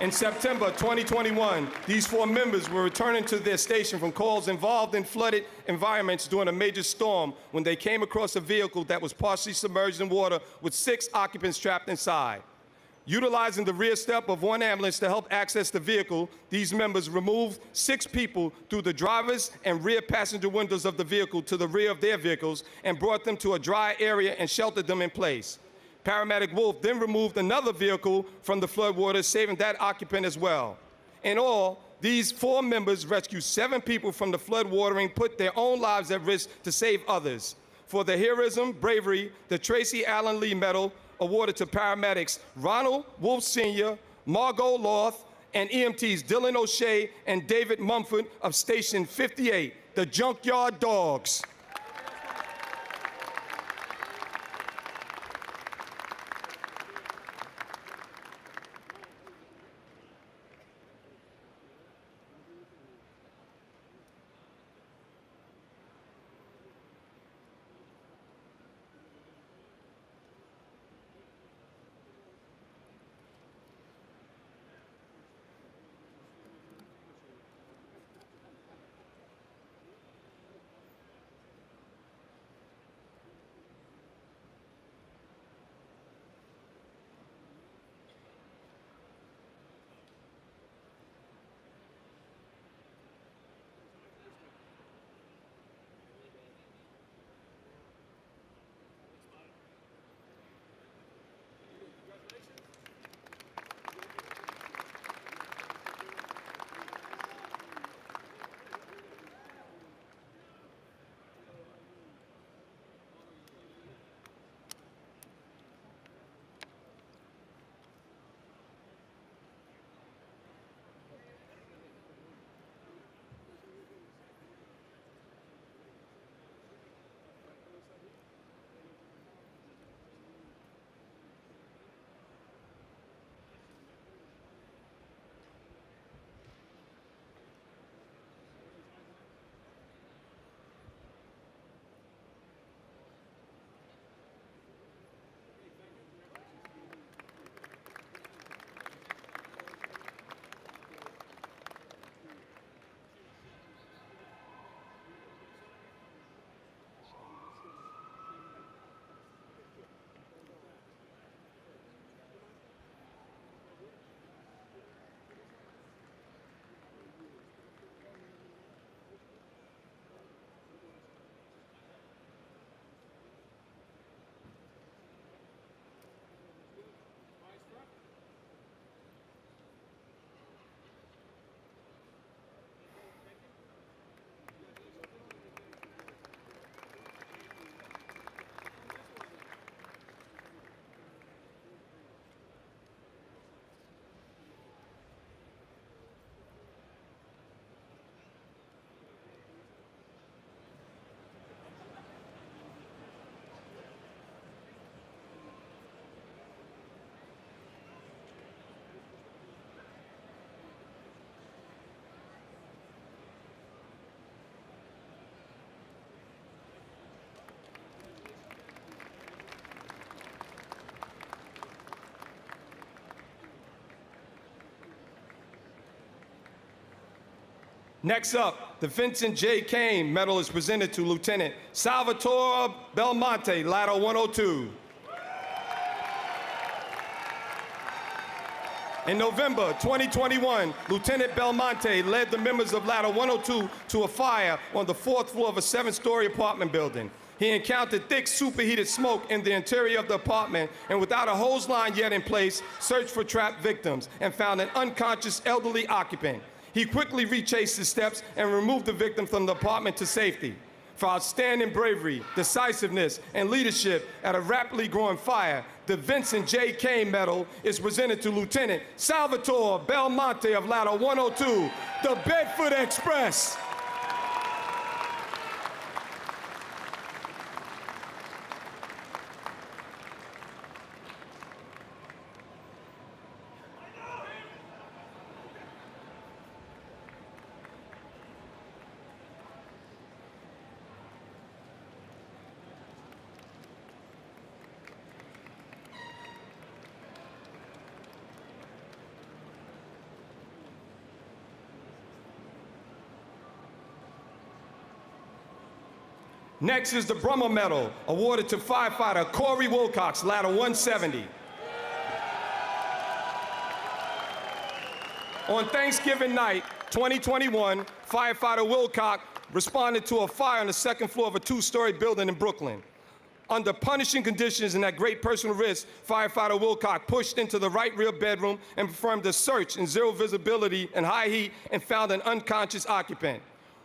In September 2021, these 4 members were returning to their station from calls involved in flooded environments during a major storm when they came across a vehicle that was partially submerged in water with 6 occupants trapped inside. Utilizing the rear step of one ambulance to help access the vehicle, these members removed 6 people through the driver's and rear passenger windows of the vehicle to the rear of their vehicles and brought them to a dry area and sheltered them in place. Paramedic Wolf then removed another vehicle from the floodwaters, saving that occupant as well. In all, these 4 members rescued 7 people from the floodwatering, put their own lives at risk to save others. For their heroism, bravery, the Tracy Allen Lee Medal, awarded to paramedics Ronald Wolf Sr., Margot Loth, and EMTs Dylan O'Shea and David Mumford of Station 58, the Junkyard Dogs. Next up, the Vincent J. Kane Medal is presented to Lieutenant Salvatore Belmonte, Ladder 102. In November 2021, Lieutenant Belmonte led the members of Ladder 102 to a fire on the 4th floor of a 7-story apartment building. He encountered thick, superheated smoke in the interior of the apartment and, without a hose line yet in place, searched for trapped victims and found an unconscious elderly occupant. He quickly retraced his steps and removed the victim from the apartment to safety. For outstanding bravery, decisiveness, and leadership at a rapidly growing fire, the Vincent J. Kane Medal is presented to Lieutenant Salvatore Belmonte of Ladder 102, the Bedford Express. Next is the Brummer Medal, awarded to firefighter Corey Wilcox, Ladder 170. On Thanksgiving night, 2021, firefighter Wilcox responded to a fire on the 2nd floor of a 2-story building in Brooklyn. Under punishing conditions and at great personal risk, firefighter Wilcox pushed into the right rear bedroom and performed a search in zero visibility and high heat and found an unconscious occupant.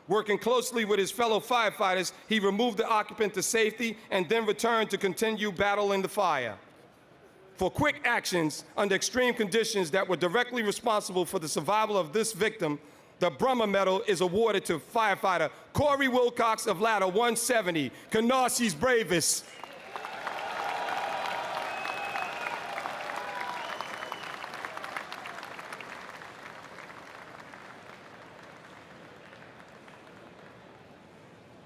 Working closely with his fellow firefighters, he removed the occupant to safety and then returned to continue battling the fire. For quick actions under extreme conditions that were directly responsible for the survival of this victim, the Brummer Medal is awarded to firefighter Corey Wilcox of Ladder 170, Canassie's bravest.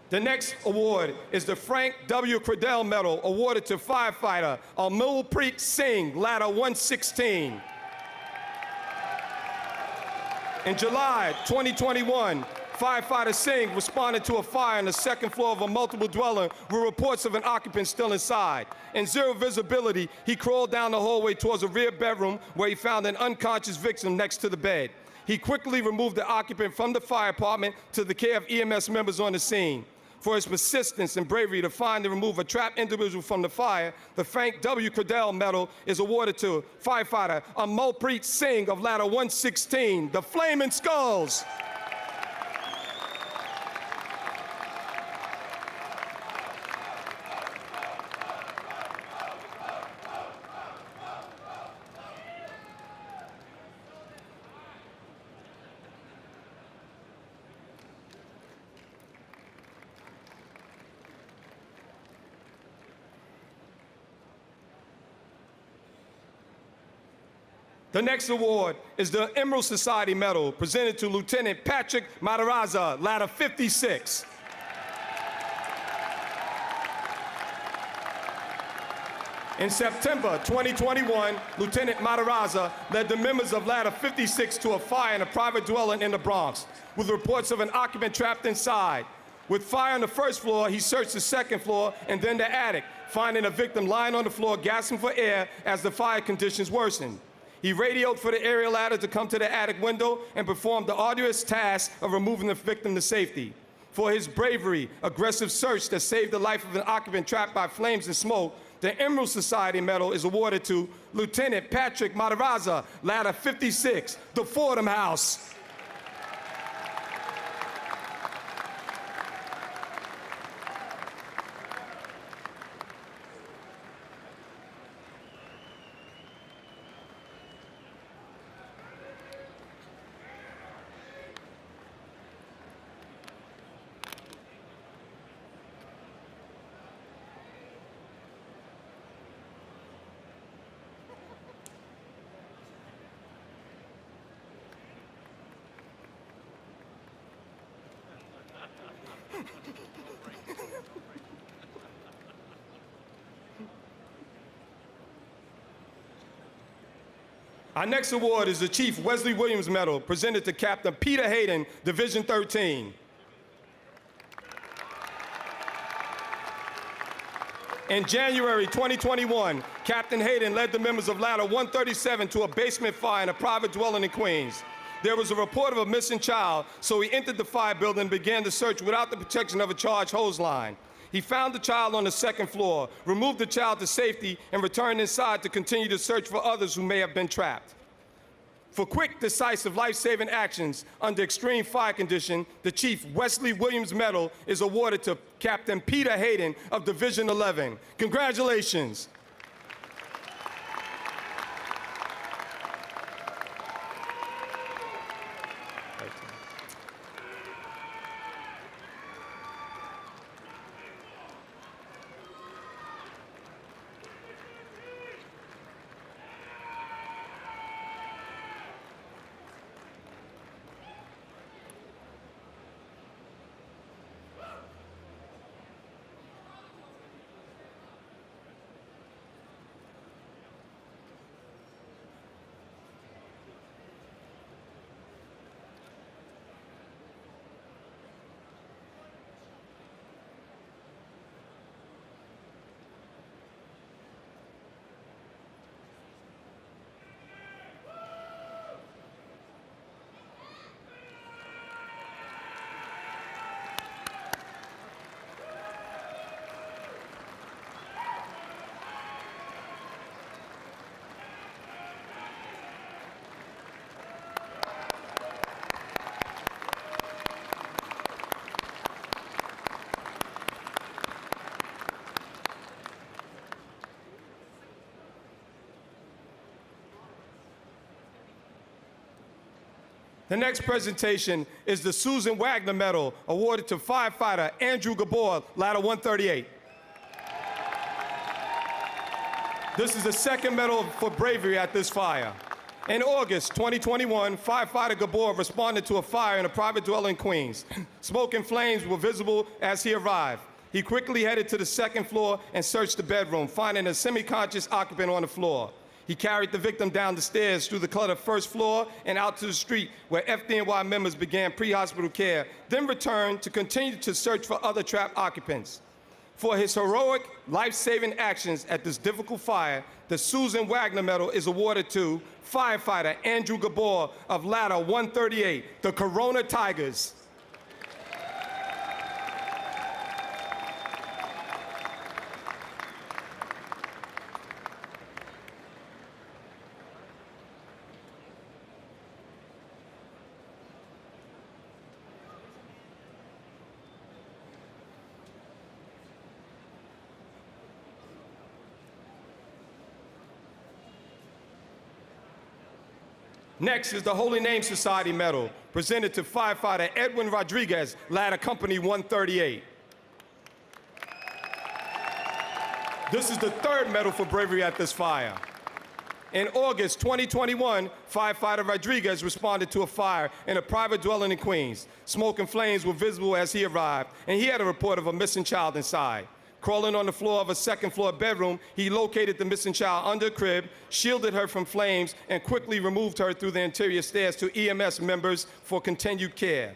The next award is the Frank W. Cradell Medal, awarded to firefighter Amalpreet Singh, Ladder 116. In July 2021, firefighter Singh responded to a fire on the 2nd floor of a multiple dwelling with reports of an occupant still inside. In zero visibility, he crawled down the hallway towards a rear bedroom where he found an unconscious victim next to the bed. He quickly removed the occupant from the fire department to the care of EMS members on the scene. For his persistence and bravery to find and remove a trapped individual from the fire, the Frank W. Cradell Medal is awarded to firefighter Amalpreet Singh of Ladder 116, the Flaming Skulls. The next award is the Emerald Society Medal, presented to Lieutenant Patrick Matarazza, Ladder 56. In September 2021, Lieutenant Matarazza led the members of Ladder 56 to a fire in a private dwelling in the Bronx, with reports of an occupant trapped inside. With fire on the 1st floor, he searched the 2nd floor and then the attic, finding a victim lying on the floor, gasping for air as the fire conditions worsened. He radioed for the area ladder to come to the attic window and performed the arduous task of removing the victim to safety. For his bravery, aggressive search that saved the life of an occupant trapped by flames and smoke, the Emerald Society Medal is awarded to Lieutenant Patrick Matarazza, Ladder 56, the Fordham House. Our next award is the Chief Wesley Williams Medal, presented to Captain Peter Hayden, Division 13. In January 2021, Captain Hayden led the members of Ladder 137 to a basement fire in a private dwelling in Queens. There was a report of a missing child, so he entered the fire building and began the search without the protection of a charged hose line. He found the child on the second floor, removed the child to safety, and returned inside to continue the search for others who may have been trapped. For quick, decisive, life-saving actions under extreme fire condition, the Chief Wesley Williams Medal is awarded to Captain Peter Hayden of Division 11. Congratulations. The next presentation is the Susan Wagner Medal, awarded to Firefighter Andrew Gabor, Ladder 138. This is the second medal for bravery at this fire. In August 2021, Firefighter Gabor responded to a fire in a private dwelling in Queens. Smoke and flames were visible as he arrived. He quickly headed to the second floor and searched the bedroom, finding a semi-conscious occupant on the floor. He carried the victim down the stairs through the cluttered first floor and out to the street where FDNY members began pre-hospital care, then returned to continue to search for other trapped occupants. For his heroic, life-saving actions at this difficult fire, the Susan Wagner Medal is awarded to Firefighter Andrew Gabor of Ladder 138, the Corona Tigers. Next is the Holy Name Society Medal, presented to Firefighter Edwin Rodriguez, Ladder Company 138. This is the third medal for bravery at this fire. In August 2021, Firefighter Rodriguez responded to a fire in a private dwelling in Queens. Smoke and flames were visible as he arrived, and he had a report of a missing child inside. Crawling on the floor of a second-floor bedroom, he located the missing child under a crib, shielded her from flames, and quickly removed her through the interior stairs to EMS members for continued care.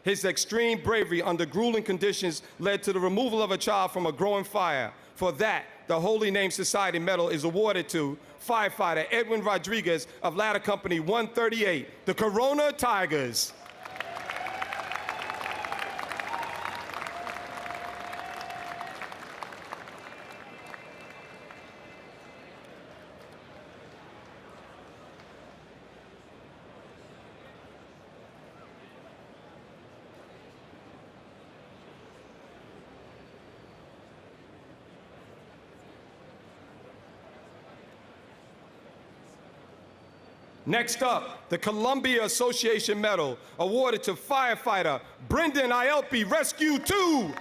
His extreme bravery under grueling conditions led to the removal of a child from a growing fire. For that, the Holy Name Society Medal is awarded to Firefighter Edwin Rodriguez of Ladder Company 138, the Corona Tigers. Next up, the Columbia Association Medal, awarded to Firefighter Brendan Ielpi, Rescue 2.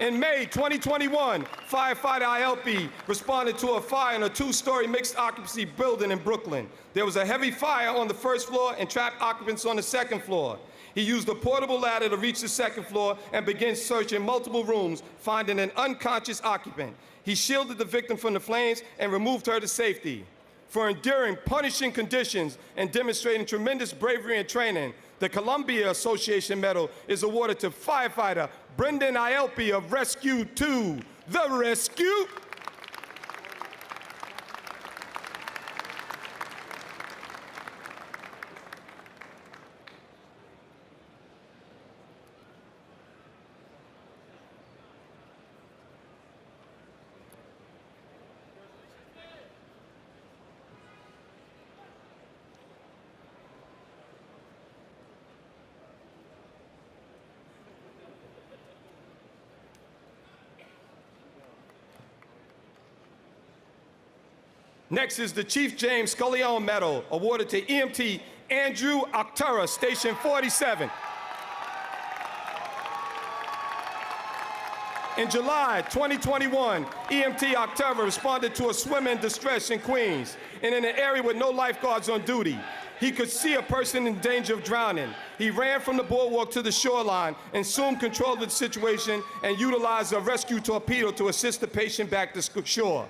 In May 2021, Firefighter Ielpi responded to a fire in a two-story mixed occupancy building in Brooklyn. There was a heavy fire on the first floor and trapped occupants on the second floor. He used a portable ladder to reach the second floor and began searching multiple rooms, finding an unconscious occupant. He shielded the victim from the flames and removed her to safety. For enduring punishing conditions and demonstrating tremendous bravery and training, the Columbia Association Medal is awarded to firefighter Brendan Ielpi of Rescue 2. The Rescue. Next is the Chief James Scullion Medal, awarded to EMT Andrew Octara, Station 47. In July 2021, EMT Octara responded to a swimmer in distress in Queens and in an area with no lifeguards on duty. He could see a person in danger of drowning. He ran from the boardwalk to the shoreline and soon controlled the situation and utilized a rescue torpedo to assist the patient back to shore.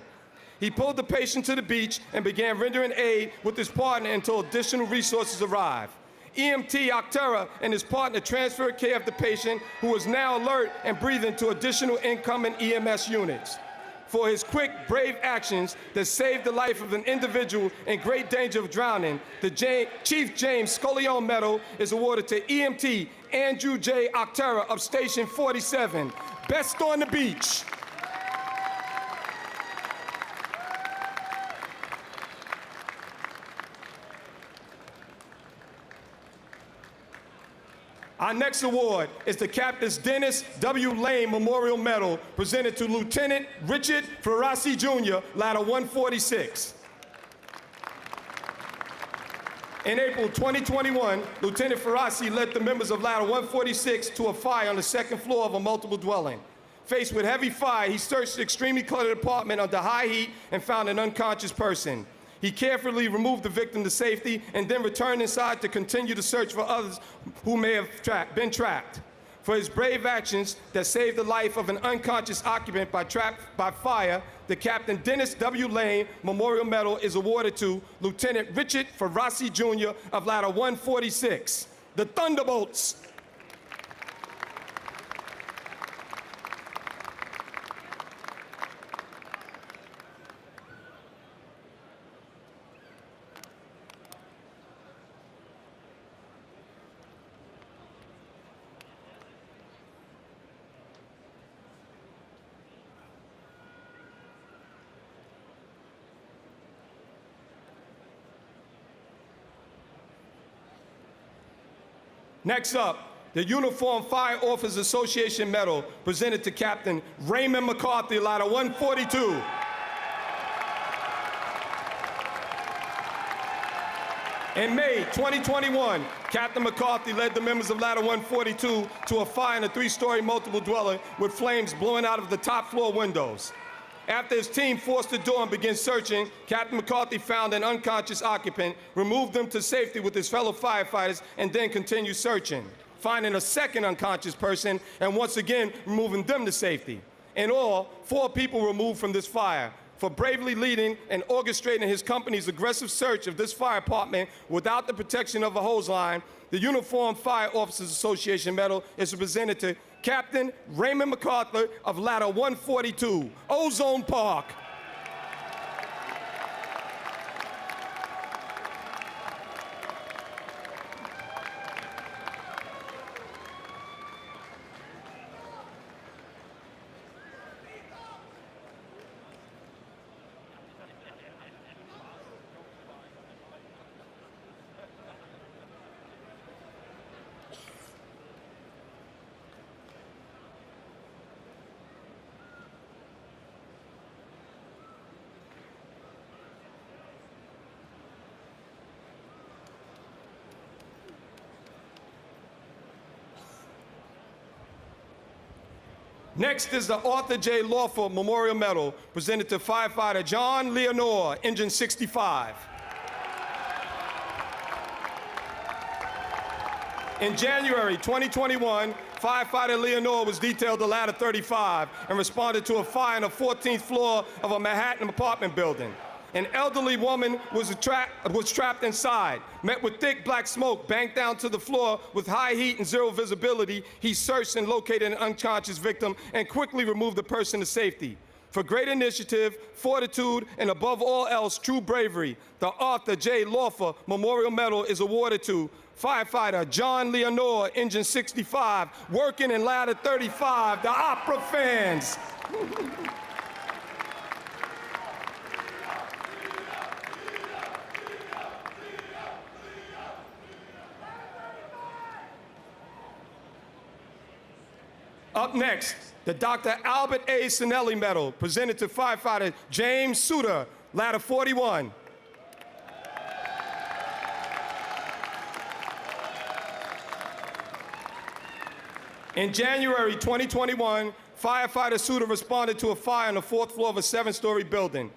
He pulled the patient to the beach and began rendering aid with his partner until additional resources arrived. EMT Octara and his partner transferred care of the patient, who was now alert and breathing, to additional incoming EMS units. For his quick, brave actions that saved the life of an individual in great danger of drowning, the Chief James Scullion Medal is awarded to EMT Andrew J. Octara of Station 47. Best on the beach. Our next award is the Captain's Dennis W. Lane Memorial Medal, presented to Lieutenant Richard Ferrassi Jr., Ladder 146. In April 2021, Lieutenant Ferrassi led the members of Ladder 146 to a fire on the second floor of a multiple dwelling. Faced with heavy fire, he searched the extremely cluttered apartment under high heat and found an unconscious person. He carefully removed the victim to safety and then returned inside to continue the search for others who may have been trapped. For his brave actions that saved the life of an unconscious occupant by fire, the Captain Dennis W. Lane Memorial Medal is awarded to Lieutenant Richard Ferrassi Jr. of Ladder 146. The Thunderbolts. Next up, the Uniform Fire Officers Association Medal, presented to Captain Raymond McCarthy, Ladder 142. In May 2021, Captain McCarthy led the members of Ladder 142 to a fire in a 3-story multiple dwelling with flames blowing out of the top floor windows. After his team forced the door and began searching, Captain McCarthy found an unconscious occupant, removed them to safety with his fellow firefighters, and then continued searching, finding a second unconscious person and once again removing them to safety. In all, 4 people were removed from this fire. For bravely leading and orchestrating his company's aggressive search of this fire department without the protection of a hose line, the Uniformed Fire Officers Association Medal is presented to Captain Raymond McCarthy of Ladder 142, Ozone Park. Next is the Arthur J. Lawford Memorial Medal, presented to firefighter John Leonore, Engine 65. In January 2021, firefighter Leonore was detailed to Ladder 35 and responded to a fire on the 14th floor of a Manhattan apartment building. An elderly woman was trapped inside. Met with thick black smoke, banked down to the floor with high heat and zero visibility. He searched and located an unconscious victim and quickly removed the person to safety. For great initiative, fortitude, and above all else, true bravery, the Arthur J. Laufer Memorial Medal is awarded to firefighter John Leonore, Engine 65, working in Ladder 35, the opera fans. Up next, the Dr. Albert A. Sinelli Medal, presented to firefighter James Suter, Ladder 41. In January 2021, firefighter Suter responded to a fire on the 4th floor of a 7-story building.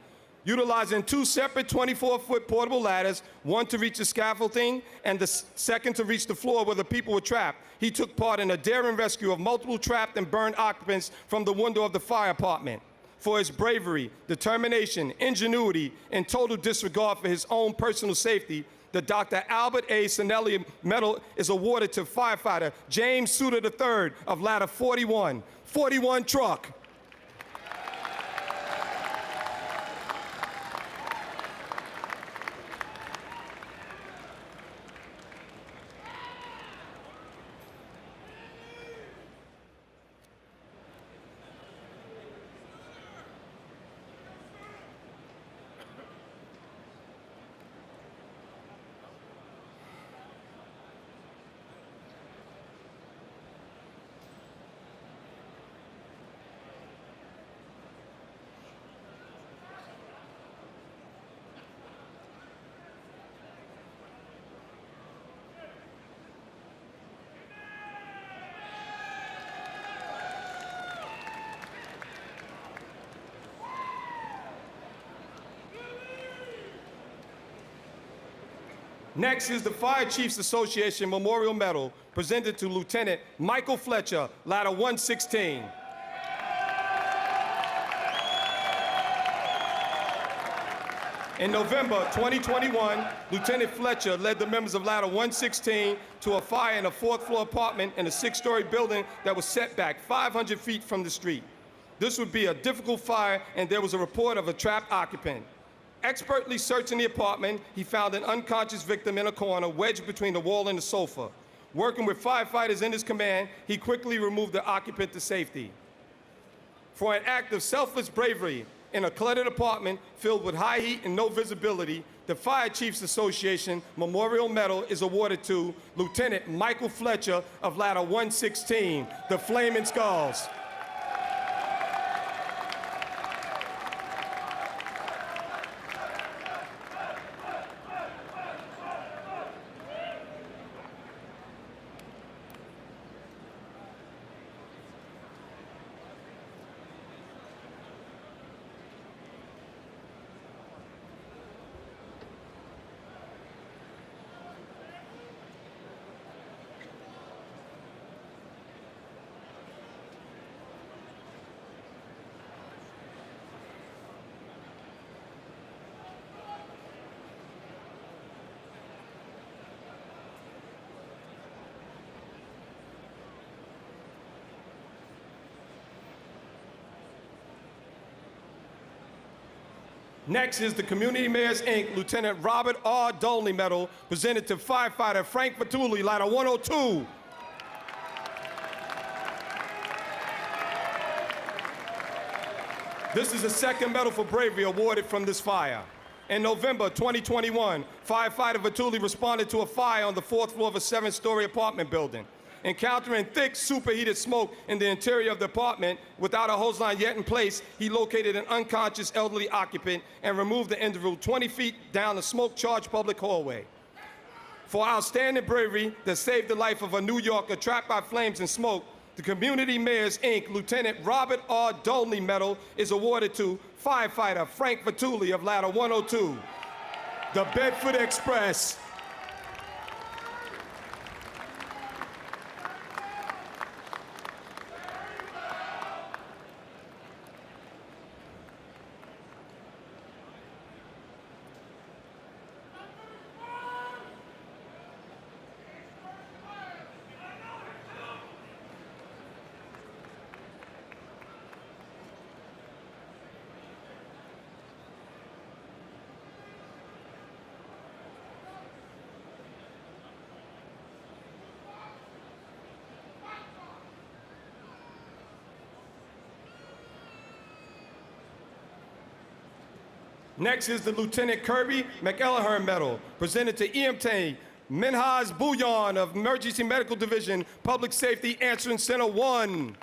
Utilizing 2 separate 24-foot portable ladders, one to reach the scaffolding and the second to reach the floor where the people were trapped, he took part in a daring rescue of multiple trapped and burned occupants from the window of the fire apartment. For his bravery, determination, ingenuity, and total disregard for his own personal safety, the Dr. Albert A. Sinelli Medal is awarded to firefighter James Suter III of Ladder 41, 41 truck. Next is the Fire Chiefs Association Memorial Medal, presented to Lieutenant Michael Fletcher, Ladder 116. In November 2021, Lieutenant Fletcher led the members of Ladder 116 to a fire in a 4th floor apartment in a 6-story building that was set back 500 feet from the street. This would be a difficult fire, and there was a report of a trapped occupant. Expertly searching the apartment, he found an unconscious victim in a corner, wedged between the wall and the sofa. Working with firefighters in his command, he quickly removed the occupant to safety. For an act of selfless bravery in a cluttered apartment filled with high heat and no visibility, the Fire Chiefs Association Memorial Medal is awarded to Lieutenant Michael Fletcher of Ladder 116, the Flaming Skulls. Next is the Community Mayors, Inc. Lieutenant Robert R. Dolney Medal, presented to firefighter Frank Fatuli, Ladder 102. This is the second medal for bravery awarded from this fire. In November 2021, firefighter Fatuli responded to a fire on the 4th floor of a 7-story apartment building. Encountering thick, superheated smoke in the interior of the apartment without a hose line yet in place, he located an unconscious elderly occupant and removed the individual 20 feet down a smoke-charged public hallway. For outstanding bravery that saved the life of a New Yorker trapped by flames and smoke, the Community Mayors, Inc. Lieutenant Robert R. Dolney Medal is awarded to firefighter Frank Fatuli of Ladder 102, the Bedford Express. Next is the Lieutenant Kirby McElhern Medal, presented to EMT Minhaj Bouillon of Emergency Medical Division, Public Safety Answering Center 1.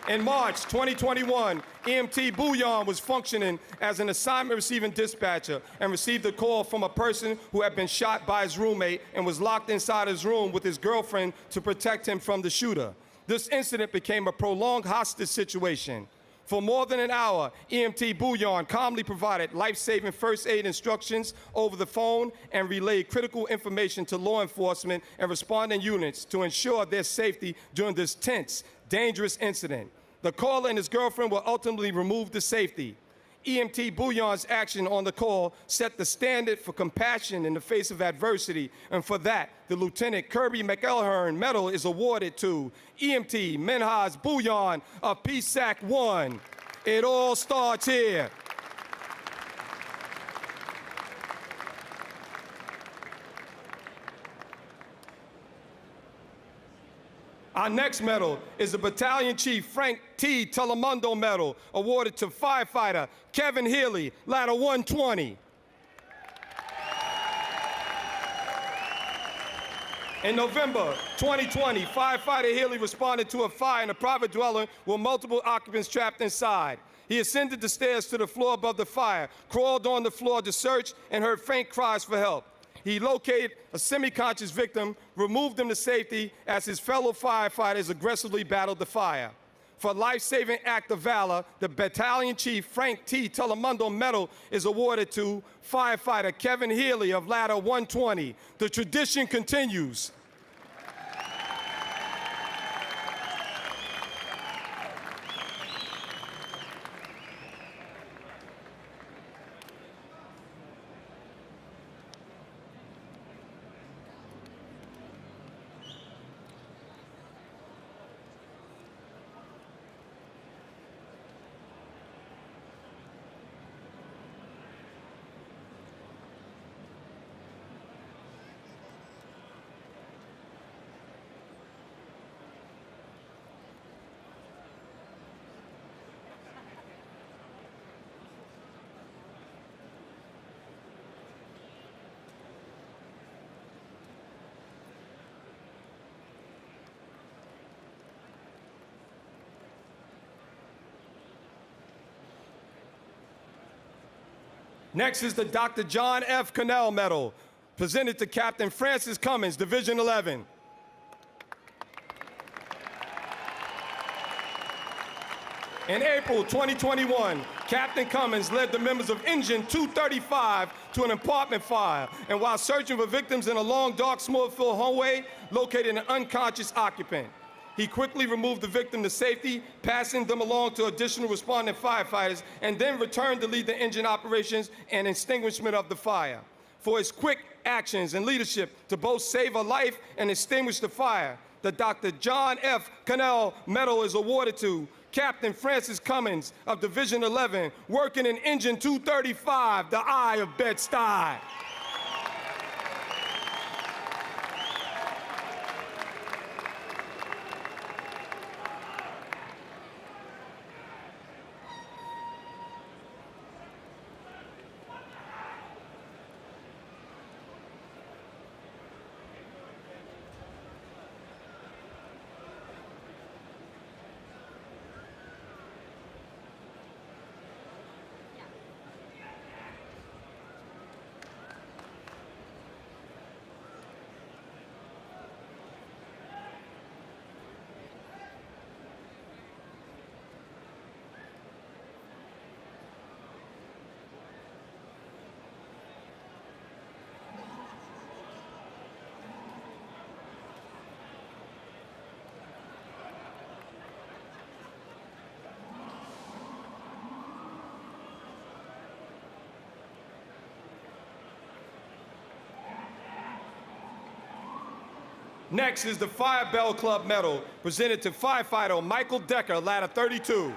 In March 2021, EMT Bouillon was functioning as an assignment receiving dispatcher and received a call from a person who had been shot by his roommate and was locked inside his room with his girlfriend to protect him from the shooter. This incident became a prolonged hostage situation. For more than an hour, EMT Bouillon calmly provided life-saving first aid instructions over the phone and relayed critical information to law enforcement and responding units to ensure their safety during this tense, dangerous incident. The caller and his girlfriend were ultimately removed to safety. EMT Bouillon's action on the call set the standard for compassion in the face of adversity, and for that, the Lieutenant Kirby McElhern Medal is awarded to EMT Minhaj Bouillon of PSAC 1. It all starts here. Our next medal is the Battalion Chief Frank T. Telemundo Medal, awarded to Firefighter Kevin Healy, Ladder 120. In November 2020, Firefighter Healy responded to a fire in a private dwelling with multiple occupants trapped inside. He ascended the stairs to the floor above the fire, crawled on the floor to search, and heard faint cries for help. He located a semi-conscious victim, removed him to safety as his fellow firefighters aggressively battled the fire. For life-saving act of valor, the Battalion Chief Frank T. Telemundo Medal is awarded to Firefighter Kevin Healy of Ladder 120. The tradition continues. Next is the Dr. John F. Cannell Medal, presented to Captain Francis Cummins, Division 11. In April 2021, Captain Cummins led the members of Engine 235 to an apartment fire, and while searching for victims in a long, dark, smoke-filled hallway, located an unconscious occupant. He quickly removed the victim to safety, passing them along to additional responding firefighters, and then returned to lead the engine operations and extinguishment of the fire. For his quick actions and leadership to both save a life and extinguish the fire, the Dr. John F. Cannell Medal is awarded to Captain Francis Cummins of Division 11, working in Engine 235, the Eye of Bed-Stuy. Next is the Fire Bell Club Medal, presented to Firefighter Michael Decker, Ladder 32.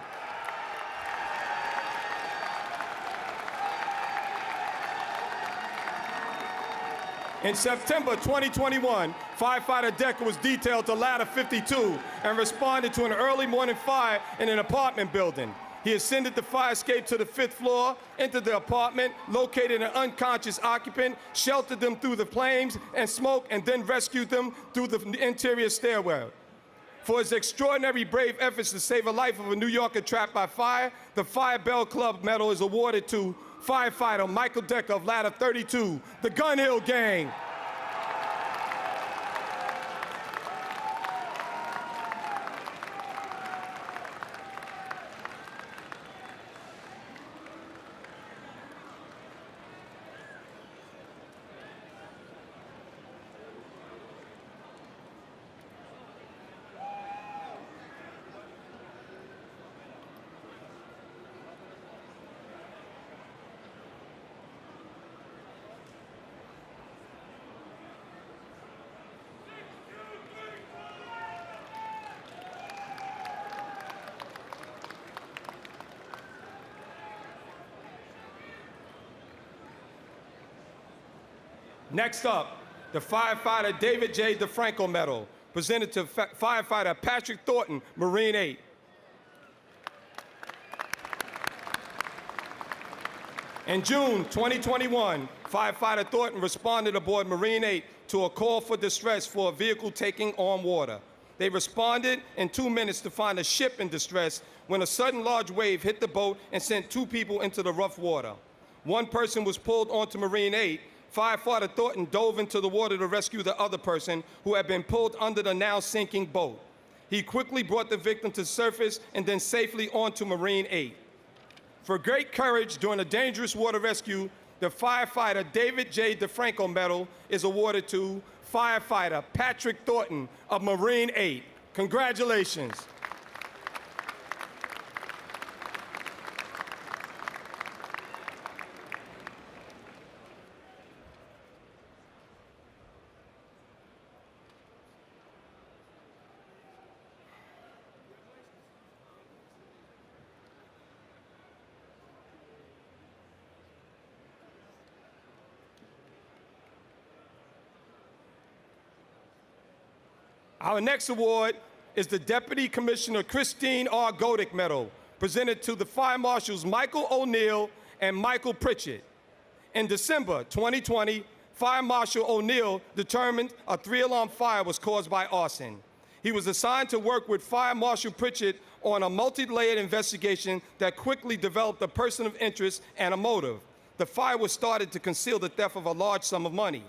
In September 2021, Firefighter Decker was detailed to Ladder 52 and responded to an early morning fire in an apartment building. He ascended the fire escape to the 5th floor, entered the apartment, located an unconscious occupant, sheltered them through the flames and smoke, and then rescued them through the interior stairwell. For his extraordinary brave efforts to save a life of a New Yorker trapped by fire, the Fire Bell Club Medal is awarded to Firefighter Michael Decker of Ladder 32, the Gun Hill Gang. Next up, the Firefighter David J. DeFranco Medal, presented to Firefighter Patrick Thornton, Marine 8. In June 2021, Firefighter Thornton responded aboard Marine 8 to a call for distress for a vehicle taking on water. They responded in 2 minutes to find a ship in distress when a sudden large wave hit the boat and sent 2 people into the rough water. 1 person was pulled onto Marine 8. Firefighter Thornton dove into the water to rescue the other person who had been pulled under the now sinking boat. He quickly brought the victim to surface and then safely onto Marine 8. For great courage during a dangerous water rescue, the Firefighter David J. DeFranco Medal is awarded to Firefighter Patrick Thornton of Marine 8. Congratulations. Our next award is the Deputy Commissioner Christine R. Godick Medal, presented to the Fire Marshals Michael O'Neill and Michael Pritchett. In December 2020, Fire Marshal O'Neill determined a 3-alarm fire was caused by arson. He was assigned to work with Fire Marshal Pritchett on a multi-layered investigation that quickly developed a person of interest and a motive. The fire was started to conceal the theft of a large sum of money.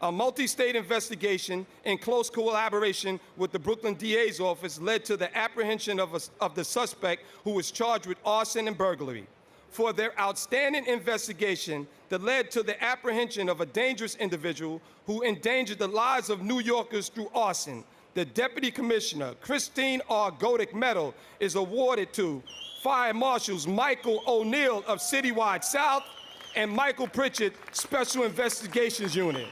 A multi-state investigation in close collaboration with the Brooklyn DA's office led to the apprehension of the suspect who was charged with arson and burglary. For their outstanding investigation that led to the apprehension of a dangerous individual who endangered the lives of New Yorkers through arson, the Deputy Commissioner Christine R. Godick Medal is awarded to Fire Marshals Michael O'Neill of Citywide South and Michael Pritchett, Special Investigations Unit.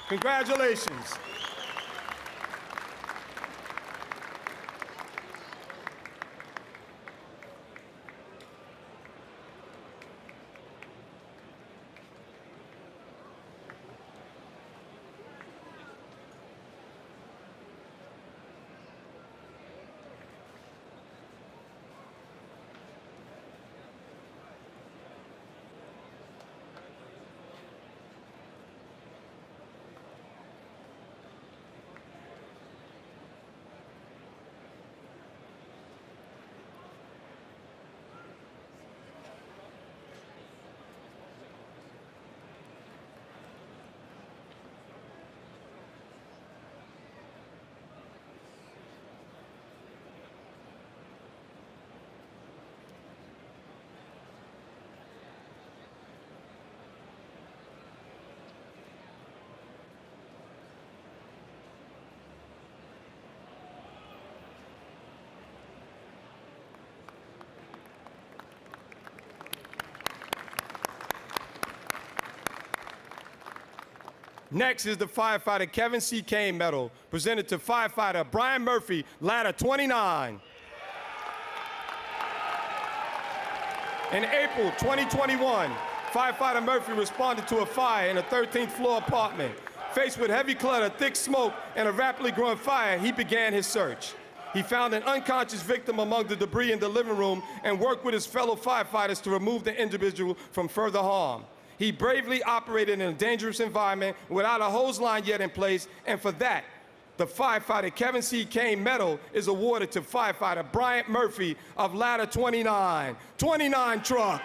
Congratulations. Next is the Firefighter Kevin C. Kane Medal, presented to Firefighter Brian Murphy, Ladder 29. In April 2021, Firefighter Murphy responded to a fire in a 13th floor apartment. Faced with heavy clutter, thick smoke, and a rapidly growing fire, he began his search. He found an unconscious victim among the debris in the living room and worked with his fellow firefighters to remove the individual from further harm. He bravely operated in a dangerous environment without a hose line yet in place, and for that, the Firefighter Kevin C. Kane Medal is awarded to firefighter Bryant Murphy of Ladder 29 truck.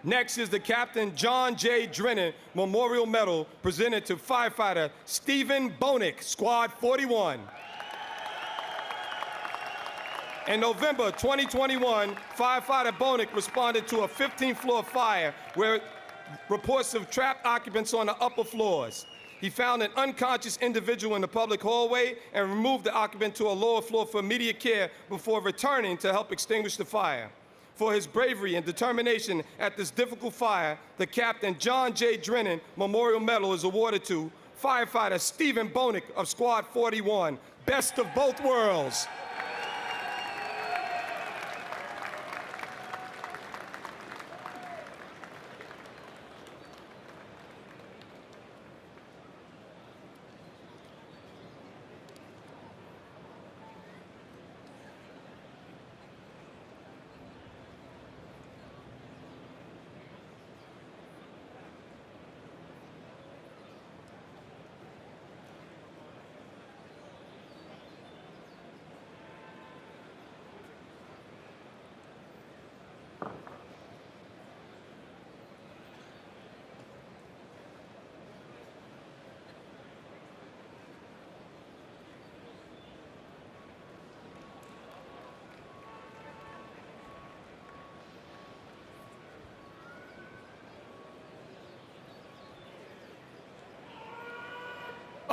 Next is the Captain John J. Drennan Memorial Medal presented to firefighter Stephen Bonick, Squad 41. In November 2021, firefighter Bonick responded to a 15th floor fire where reports of trapped occupants on the upper floors. He found an unconscious individual in the public hallway and removed the occupant to a lower floor for immediate care before returning to help extinguish the fire. For his bravery and determination at this difficult fire, the Captain John J. Drennan Memorial Medal is awarded to firefighter Stephen Bonick of Squad 41, best of both worlds.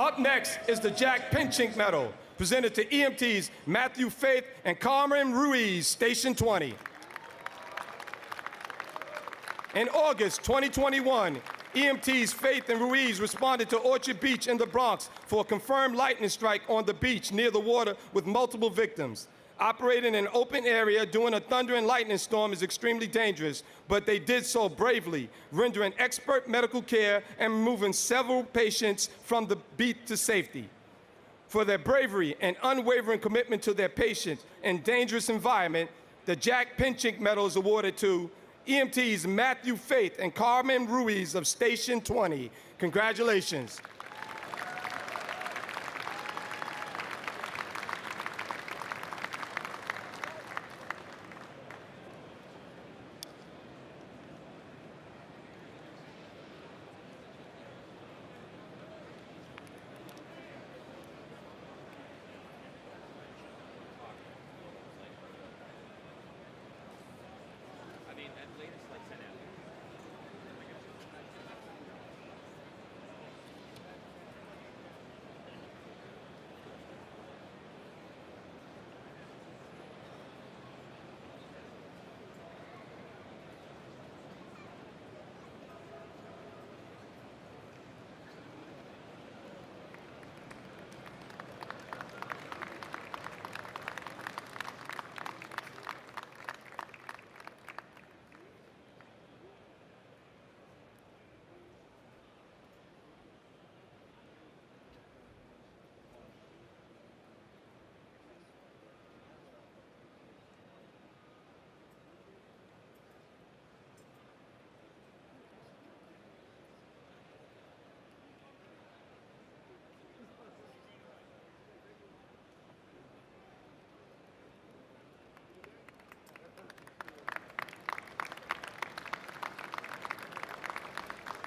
Up next is the Jack Pinchink Medal, presented to EMTs Matthew Faith and Carmen Ruiz, Station 20. In August 2021, EMTs Faith and Ruiz responded to Orchard Beach in the Bronx for a confirmed lightning strike on the beach near the water with multiple victims. Operating in an open area during a thunder and lightning storm is extremely dangerous, but they did so bravely, rendering expert medical care and removing several patients from the beach to safety. For their bravery and unwavering commitment to their patients in dangerous environment, the Jack Pinchink Medal is awarded to EMTs Matthew Faith and Carmen Ruiz of Station 20. Congratulations.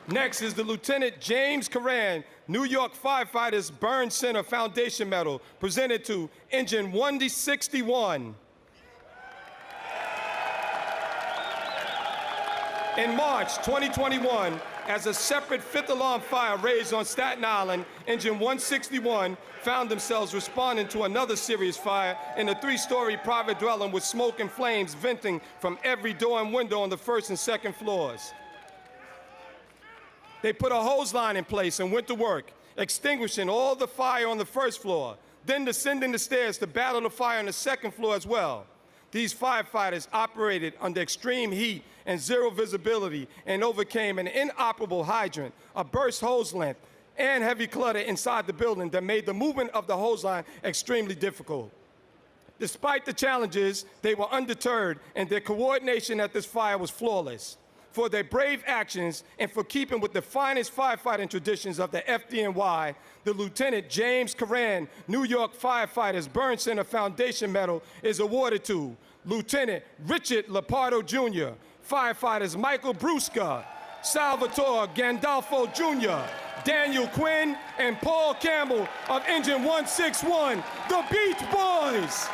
Next is the Lieutenant James Coran, New York Firefighters Burn Center Foundation Medal, presented to Engine 161. In March 2021, as a separate fifth alarm fire raised on Staten Island, Engine 161 found themselves responding to another serious fire in a 3-story private dwelling with smoke and flames venting from every door and window on the first and second floors. They put a hose line in place and went to work, extinguishing all the fire on the first floor, then descending the stairs to battle the fire on the second floor as well. These firefighters operated under extreme heat and zero visibility and overcame an inoperable hydrant, a burst hose length, and heavy clutter inside the building that made the movement of the hose line extremely difficult. Despite the challenges, they were undeterred, and their coordination at this fire was flawless. For their brave actions and for keeping with the finest firefighting traditions of the FDNY, the Lieutenant James Conrad New York Firefighters Burn Center Foundation Medal is awarded to Lieutenant Richard Lepardo Jr., Firefighters Michael Brusca, Salvatore Gandolfo Jr., Daniel Quinn, and Paul Campbell of Engine 161, the Beach Boys.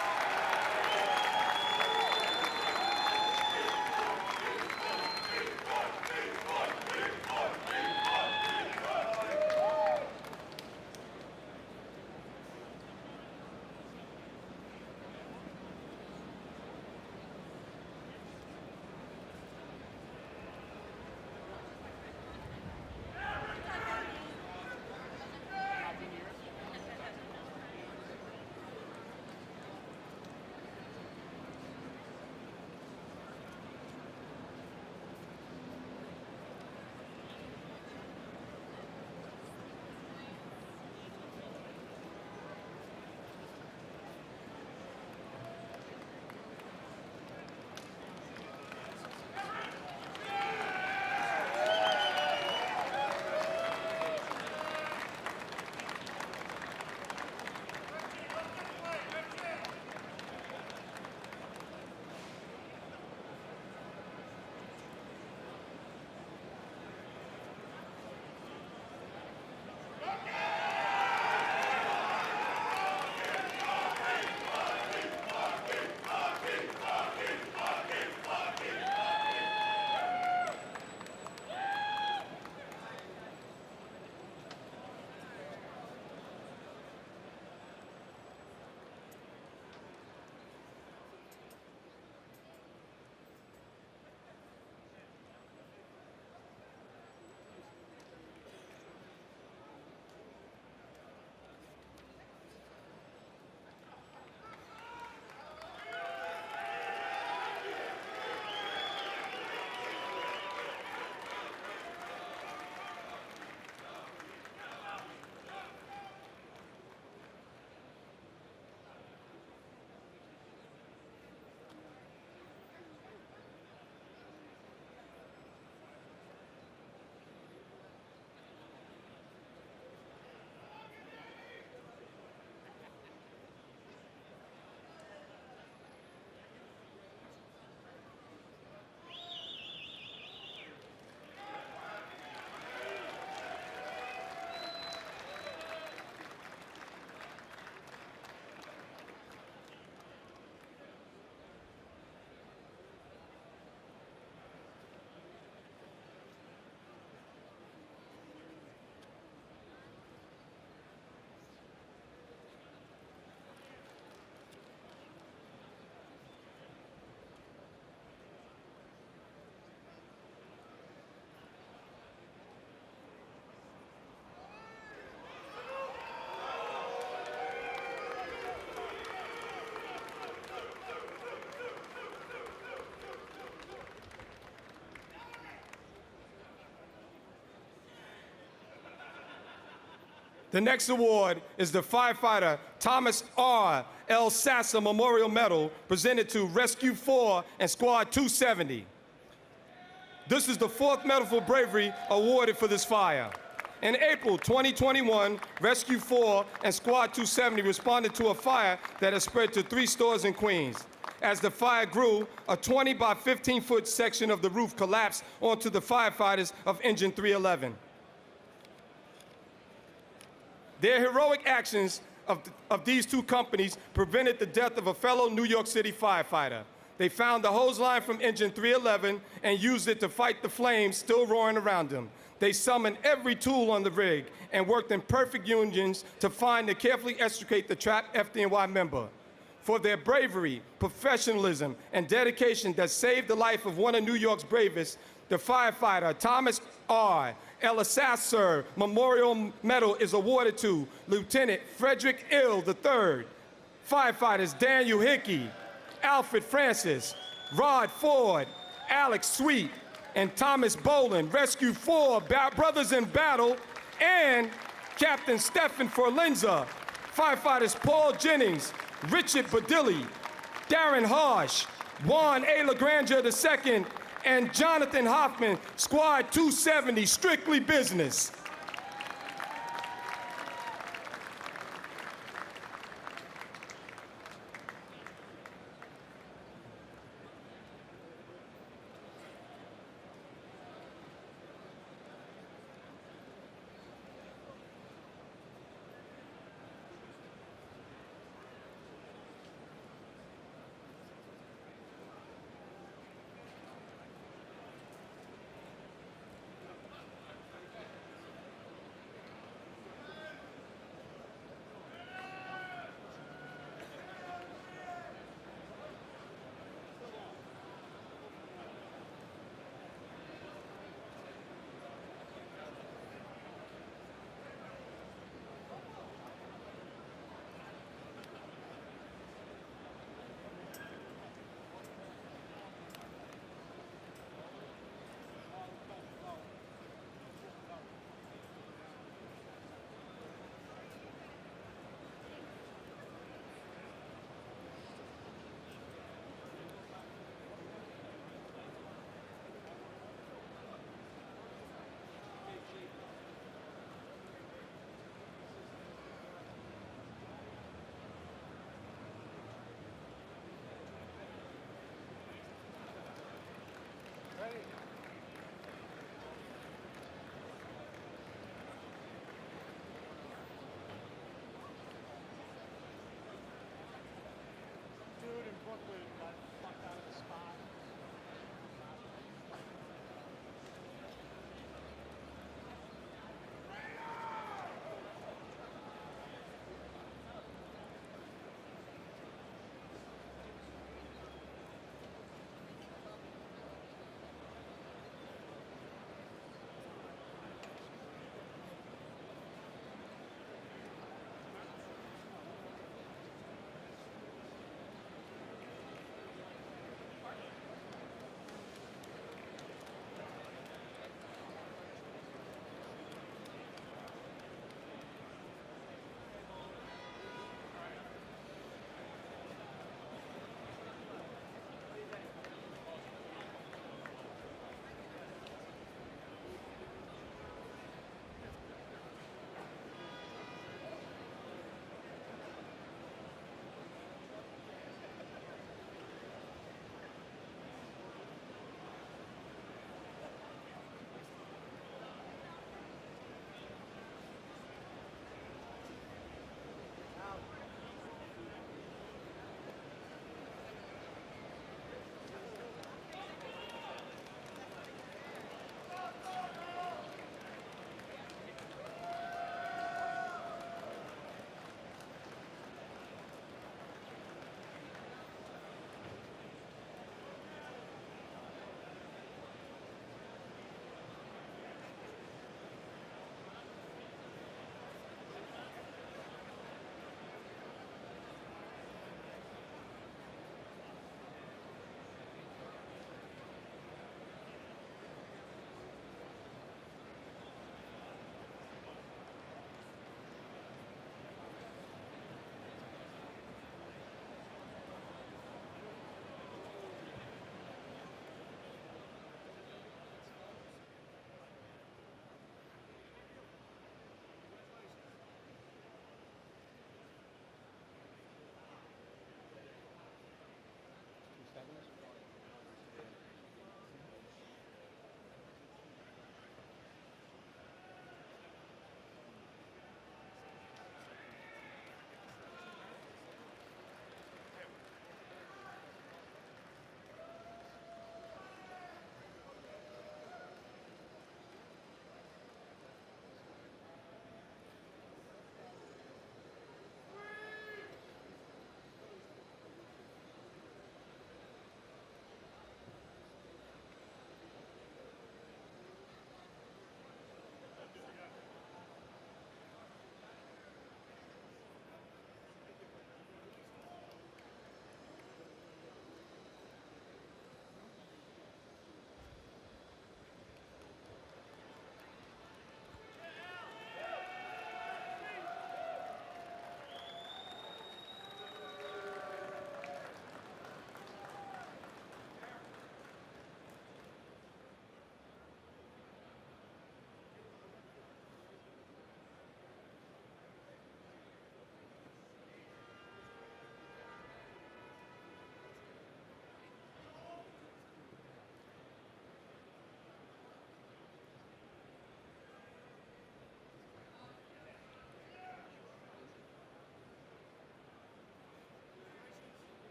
The next award is the Firefighter Thomas R. L. Sassa Memorial Medal, presented to Rescue 4 and Squad 270. This is the 4th Medal for Bravery awarded for this fire. In April 2021, Rescue 4 and Squad 270 responded to a fire that had spread to 3 stores in Queens. As the fire grew, a 20 by 15-foot section of the roof collapsed onto the firefighters of Engine 311. Their heroic actions of these two companies prevented the death of a fellow New York City firefighter. They found the hose line from engine 311 and used it to fight the flames still roaring around them. They summoned every tool on the rig and worked in perfect unions to find and carefully extricate the trapped FDNY member. For their bravery, professionalism, and dedication that saved the life of one of New York's bravest, the firefighter Thomas R. Elisasser Memorial Medal is awarded to Lieutenant Frederick Ill III, firefighters Daniel Hickey, Alfred Francis, Rod Ford, Alex Sweet, and Thomas Boland, Rescue 4 Brothers in Battle, and Captain Stephen Forlenza, firefighters Paul Jennings, Richard Badilli, Daryn Harsh, Juan A. LaGuardia II, and Jonathan Hoffman, Squad 270, strictly business.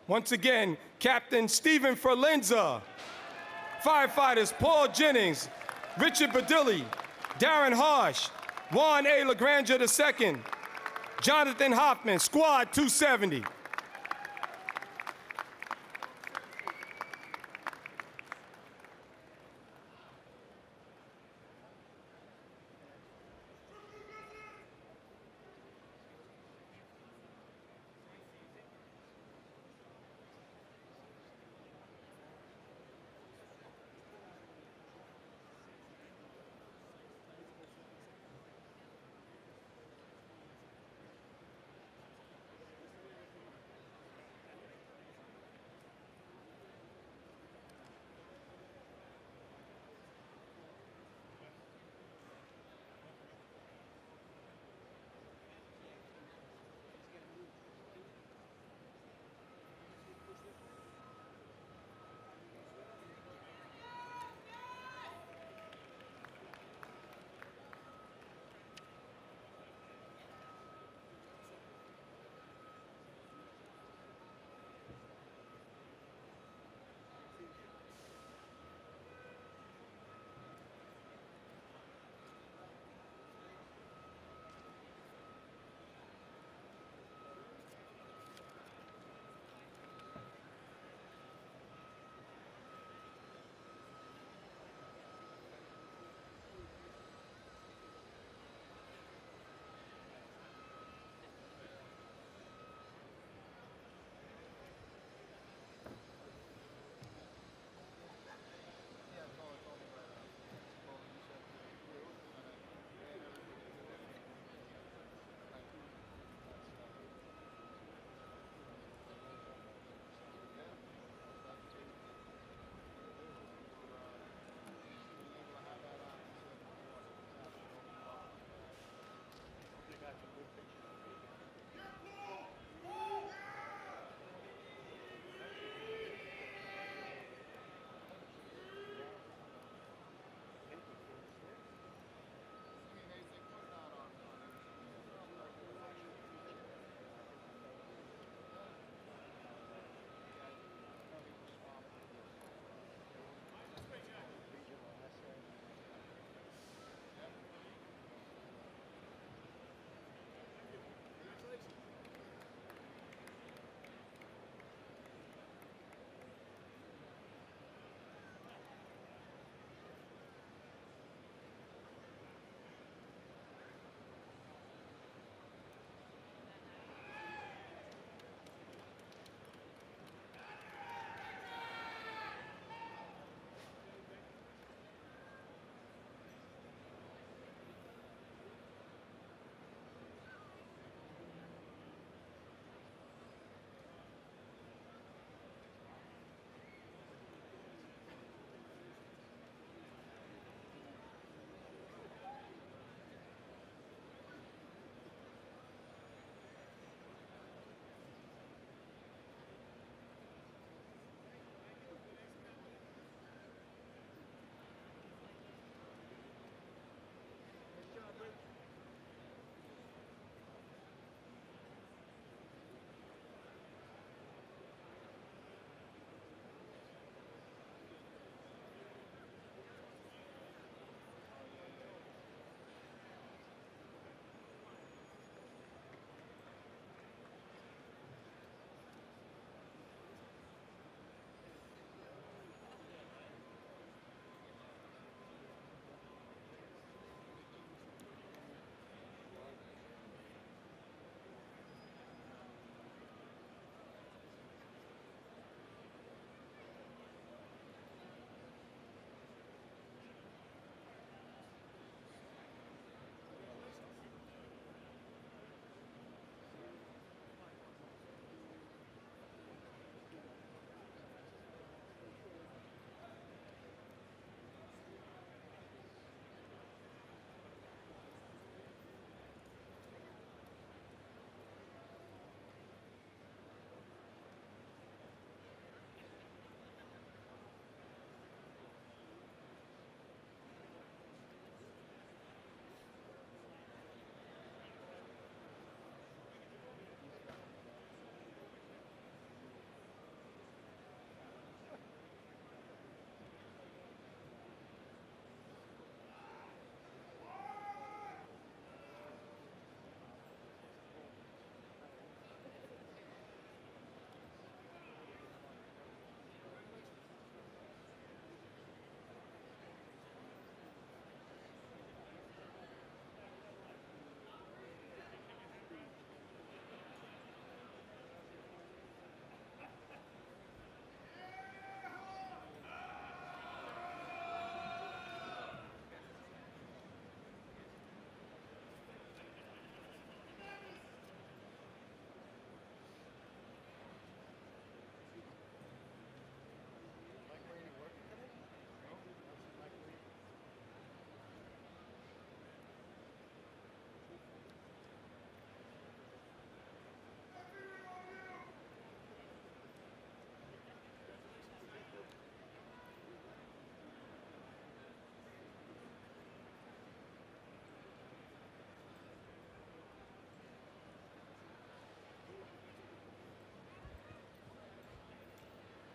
Once again, Captain Stephen Ferlenza. Firefighters Paul Jennings, Richard Badilli, Daryn Harsh, Juan A. LaGuardia II, Jonathan Hoffman, Squad 270.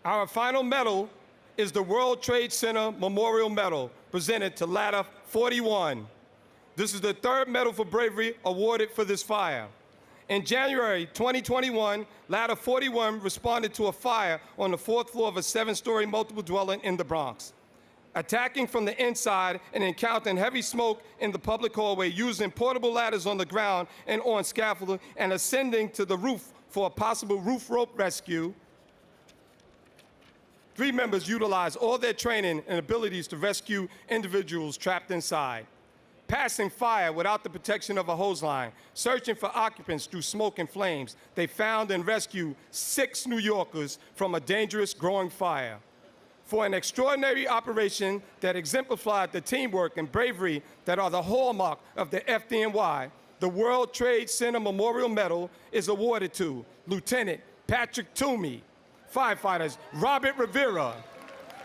Our final medal is the World Trade Center Memorial Medal, presented to Ladder 41. This is the third medal for bravery awarded for this fire. In January 2021, Ladder 41 responded to a fire on the 4th floor of a 7-story multiple dwelling in the Bronx. Attacking from the inside and encountering heavy smoke in the public hallway, using portable ladders on the ground and on scaffolding, and ascending to the roof for a possible roof rope rescue, 3 members utilized all their training and abilities to rescue individuals trapped inside. Passing fire without the protection of a hose line, searching for occupants through smoke and flames, they found and rescued 6 New Yorkers from a dangerous growing fire. For an extraordinary operation that exemplified the teamwork and bravery that are the hallmark of the FDNY, the World Trade Center Memorial Medal is awarded to Lieutenant Patrick Toomey, firefighters Robert Rivera,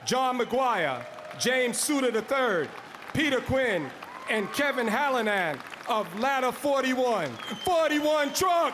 John McGuire, James Suter III, Peter Quinn, and Kevin Hallinan of Ladder 41. 41 truck!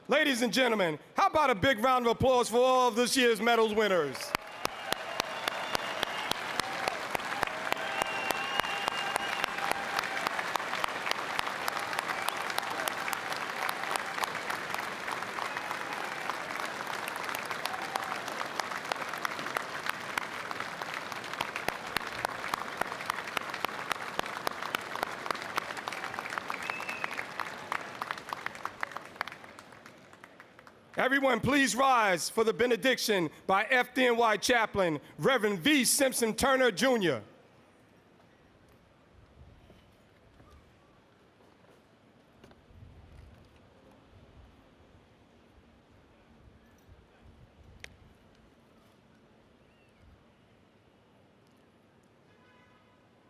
Ladies and gentlemen, how about a big round of applause for all of this year's medals winners? Everyone, please rise for the benediction by FDNY Chaplain, Reverend V. Simpson Turner, Jr.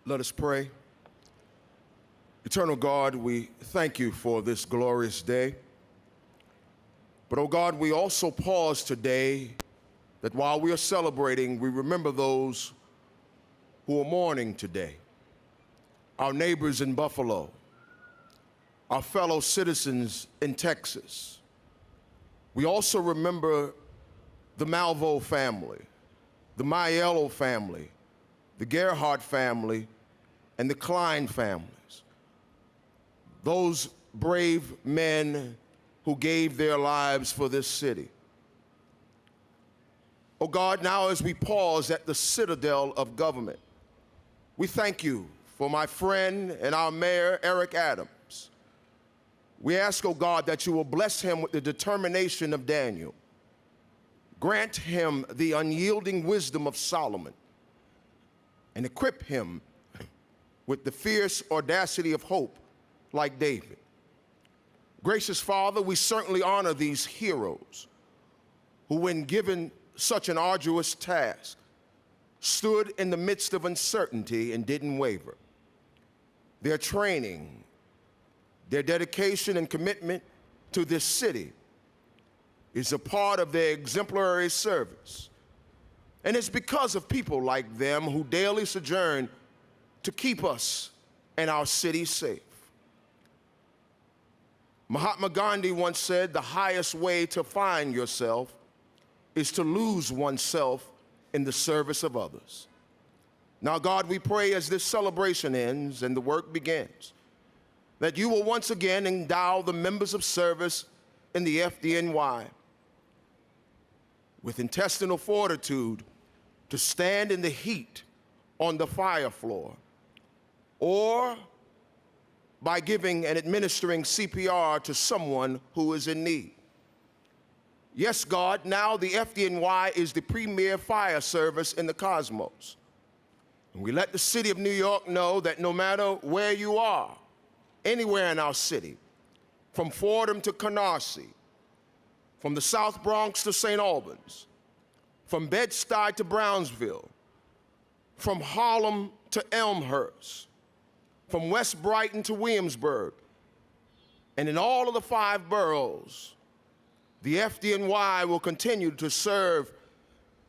Let us pray. Eternal God, we thank you for this glorious day. But, oh God, we also pause today that while we are celebrating, we remember those who are mourning today. Our neighbors in Buffalo, our fellow citizens in Texas. We also remember the Malvo family, the Maiello family, the Gerhardt family, and the Klein families. Those brave men who gave their lives for this city. Oh God, now as we pause at the citadel of government, we thank you for my friend and our mayor, Eric Adams. We ask, oh God, that you will bless him with the determination of Daniel. Grant him the unyielding wisdom of Solomon and equip him with the fierce audacity of hope like David. Gracious Father, we certainly honor these heroes who, when given such an arduous task, stood in the midst of uncertainty and didn't waver. Their training, their dedication and commitment to this city is a part of their exemplary service. And it's because of people like them who daily sojourn to keep us and our city safe. Mahatma Gandhi once said, the highest way to find yourself is to lose oneself in the service of others. Now, God, we pray as this celebration ends and the work begins, that you will once again endow the members of service in the FDNY with intestinal fortitude to stand in the heat on the fire floor, or by giving and administering CPR to someone who is in need. Yes, God, now the FDNY is the premier fire service in the cosmos. And we let the city of New York know that no matter where you are, anywhere in our city, from Fordham to Canarsie, from the South Bronx to St. Albans, from Bed-Stuy to Brownsville, from Harlem to Elmhurst, from West Brighton to Williamsburg, and in all of the 5 boroughs, the FDNY will continue to serve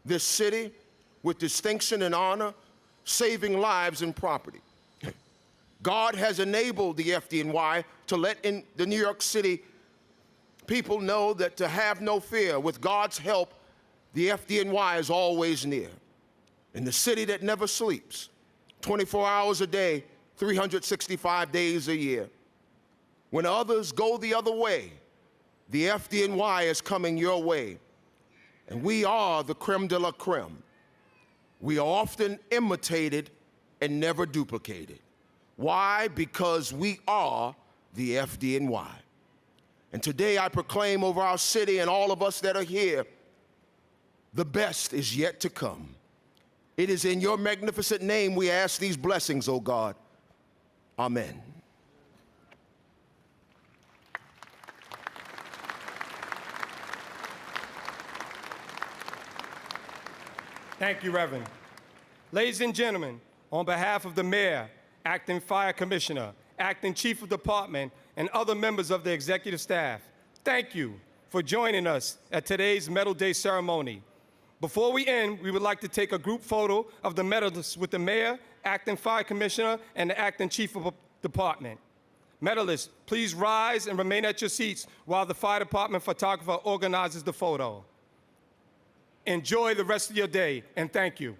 this city with distinction and honor, saving lives and property. God has enabled the FDNY to let in the New York City people know that to have no fear. With God's help, the FDNY is always near. In the city that never sleeps, 24 hours a day, 365 days a year. When others go the other way, the FDNY is coming your way. And we are the creme de la creme. We are often imitated and never duplicated. Why? Because we are the FDNY. And today I proclaim over our city and all of us that are here, the best is yet to come. It is in your magnificent name we ask these blessings, O God. Amen. Thank you, Reverend. Ladies and gentlemen, on behalf of the Mayor, Acting Fire Commissioner, Acting Chief of Department, and other members of the executive staff, thank you for joining us at today's Medal Day ceremony. Before we end, we would like to take a group photo of the medalists with the Mayor, Acting Fire Commissioner, and the Acting Chief of Department. Medalists, please rise and remain at your seats while the fire department photographer organizes the photo. Enjoy the rest of your day, and thank you.